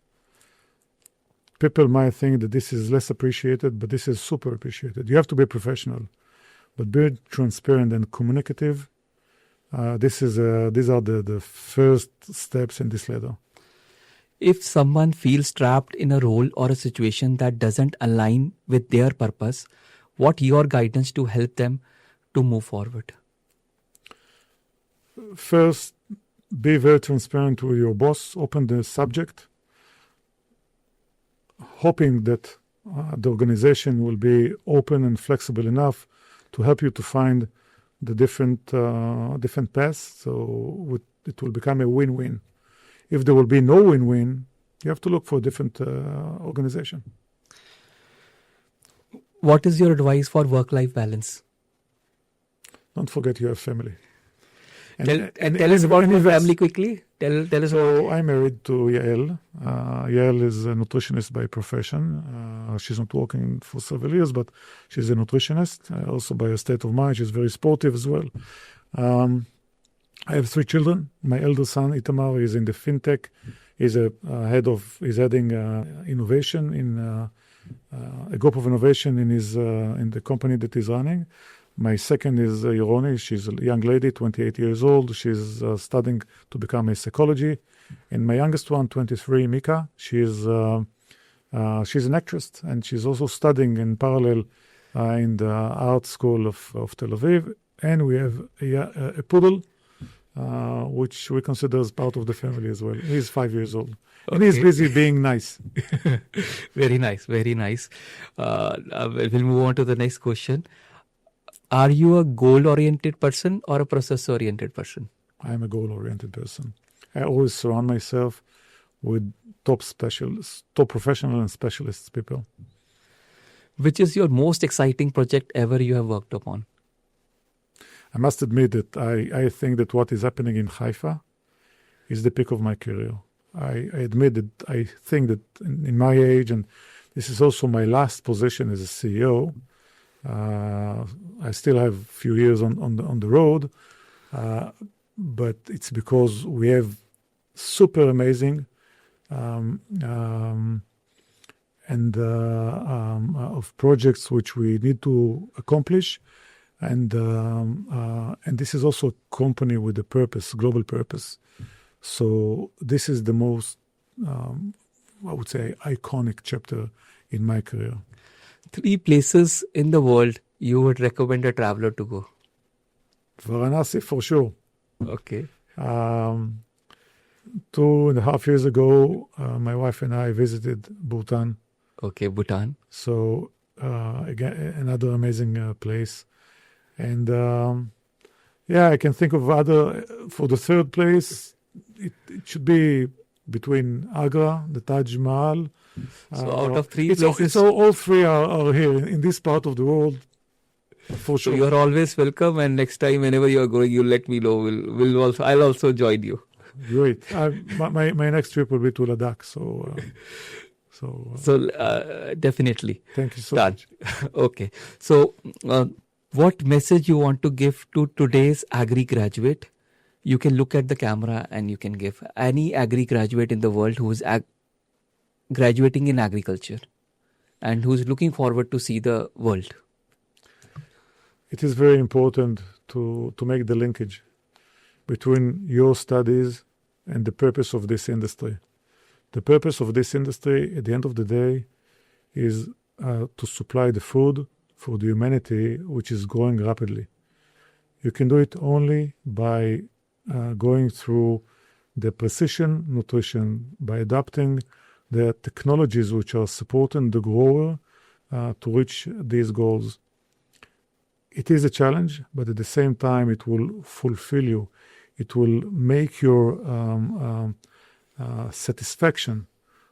People might think that this is less appreciated, but this is super appreciated. You have to be professional, but be transparent and communicative. These are the first steps in this ladder. If someone feels trapped in a role or a situation that doesn't align with their purpose, what your guidance to help them to move forward? First, be very transparent with your boss. Open the subject, hoping that the organization will be open and flexible enough to help you to find the different paths. So it will become a win-win. If there will be no win-win, you have to look for a different organization. What is your advice for work-life balance? Don't forget you have family. Tell us about your family quickly. Tell us. So I'm married to Yael. Yael is a nutritionist by profession. She's not working for several years, but she's a nutritionist. Also by a state of mind, she's very sportive as well. I have 3 children. My elder son, Itamar, is in the fintech. He's heading innovation in a group of innovation in the company that he's running. My second is Yoroni. She's a young lady, 28 years old. She's studying to become a psychology. And my youngest one, 23, Mika, she's an actress, and she's also studying in parallel in the art school of Tel Aviv. And we have a poodle, which we consider as part of the family as well. He's 5 years old. Okay. And he's busy being nice. Very nice, very nice. We'll move on to the next question. Are you a goal-oriented person or a process-oriented person? I'm a goal-oriented person. I always surround myself with top specialists, top professional and specialists people. Which is your most exciting project ever you have worked upon? I must admit that I think that what is happening in Haifa is the peak of my career. I admit that I think that in my age, and this is also my last position as a CEO, I still have a few years on the road, but it's because we have super amazing of projects which we need to accomplish, and this is also a company with a purpose, global purpose. So this is the most, I would say, iconic chapter in my career. 3 places in the world you would recommend a traveler to go? Varanasi, for sure. Okay. 2.5 years ago, my wife and I visited Bhutan. Okay, Bhutan. So, again, another amazing place. And, I can think of other, for the third place, it should be between Agra, the Taj Mahal. So out of 3 places... So all 3 are here in this part of the world, for sure. So you're always welcome, and next time whenever you're going, you let me know. I'll also join you. Great. My next trip will be to Ladakh, So definitely. Thank you so much. Okay. So what message you want to give to today's agri graduate? You can look at the camera and you can give any agri graduate in the world who is graduating in agriculture and who's looking forward to see the world. It is very important to make the linkage between your studies and the purpose of this industry. The purpose of this industry, at the end of the day, is to supply the food for the humanity, which is growing rapidly. You can do it only by going through the precision nutrition, by adapting the technologies which are supporting the grower to reach these goals. it is a challenge, but at the same time, it will fulfill you. It will make your satisfaction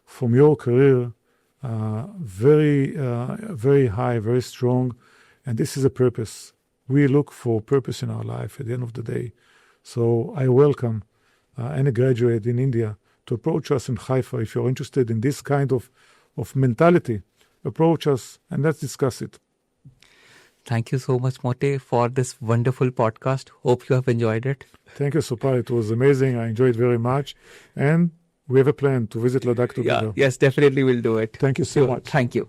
from your career very, very high, very strong. And this is a purpose. We look for purpose in our life at the end of the day. So I welcome any graduate in India to approach us in Haifa. If you're interested in this kind of mentality, approach us and let's discuss it. Thank you so much, Motti, for this wonderful podcast. Hope you have enjoyed it. Thank you, Supal. It was amazing. I enjoyed it very much. And we have a plan to visit Ladakh together. Yes, definitely we'll do it. Thank you so much. Thank you.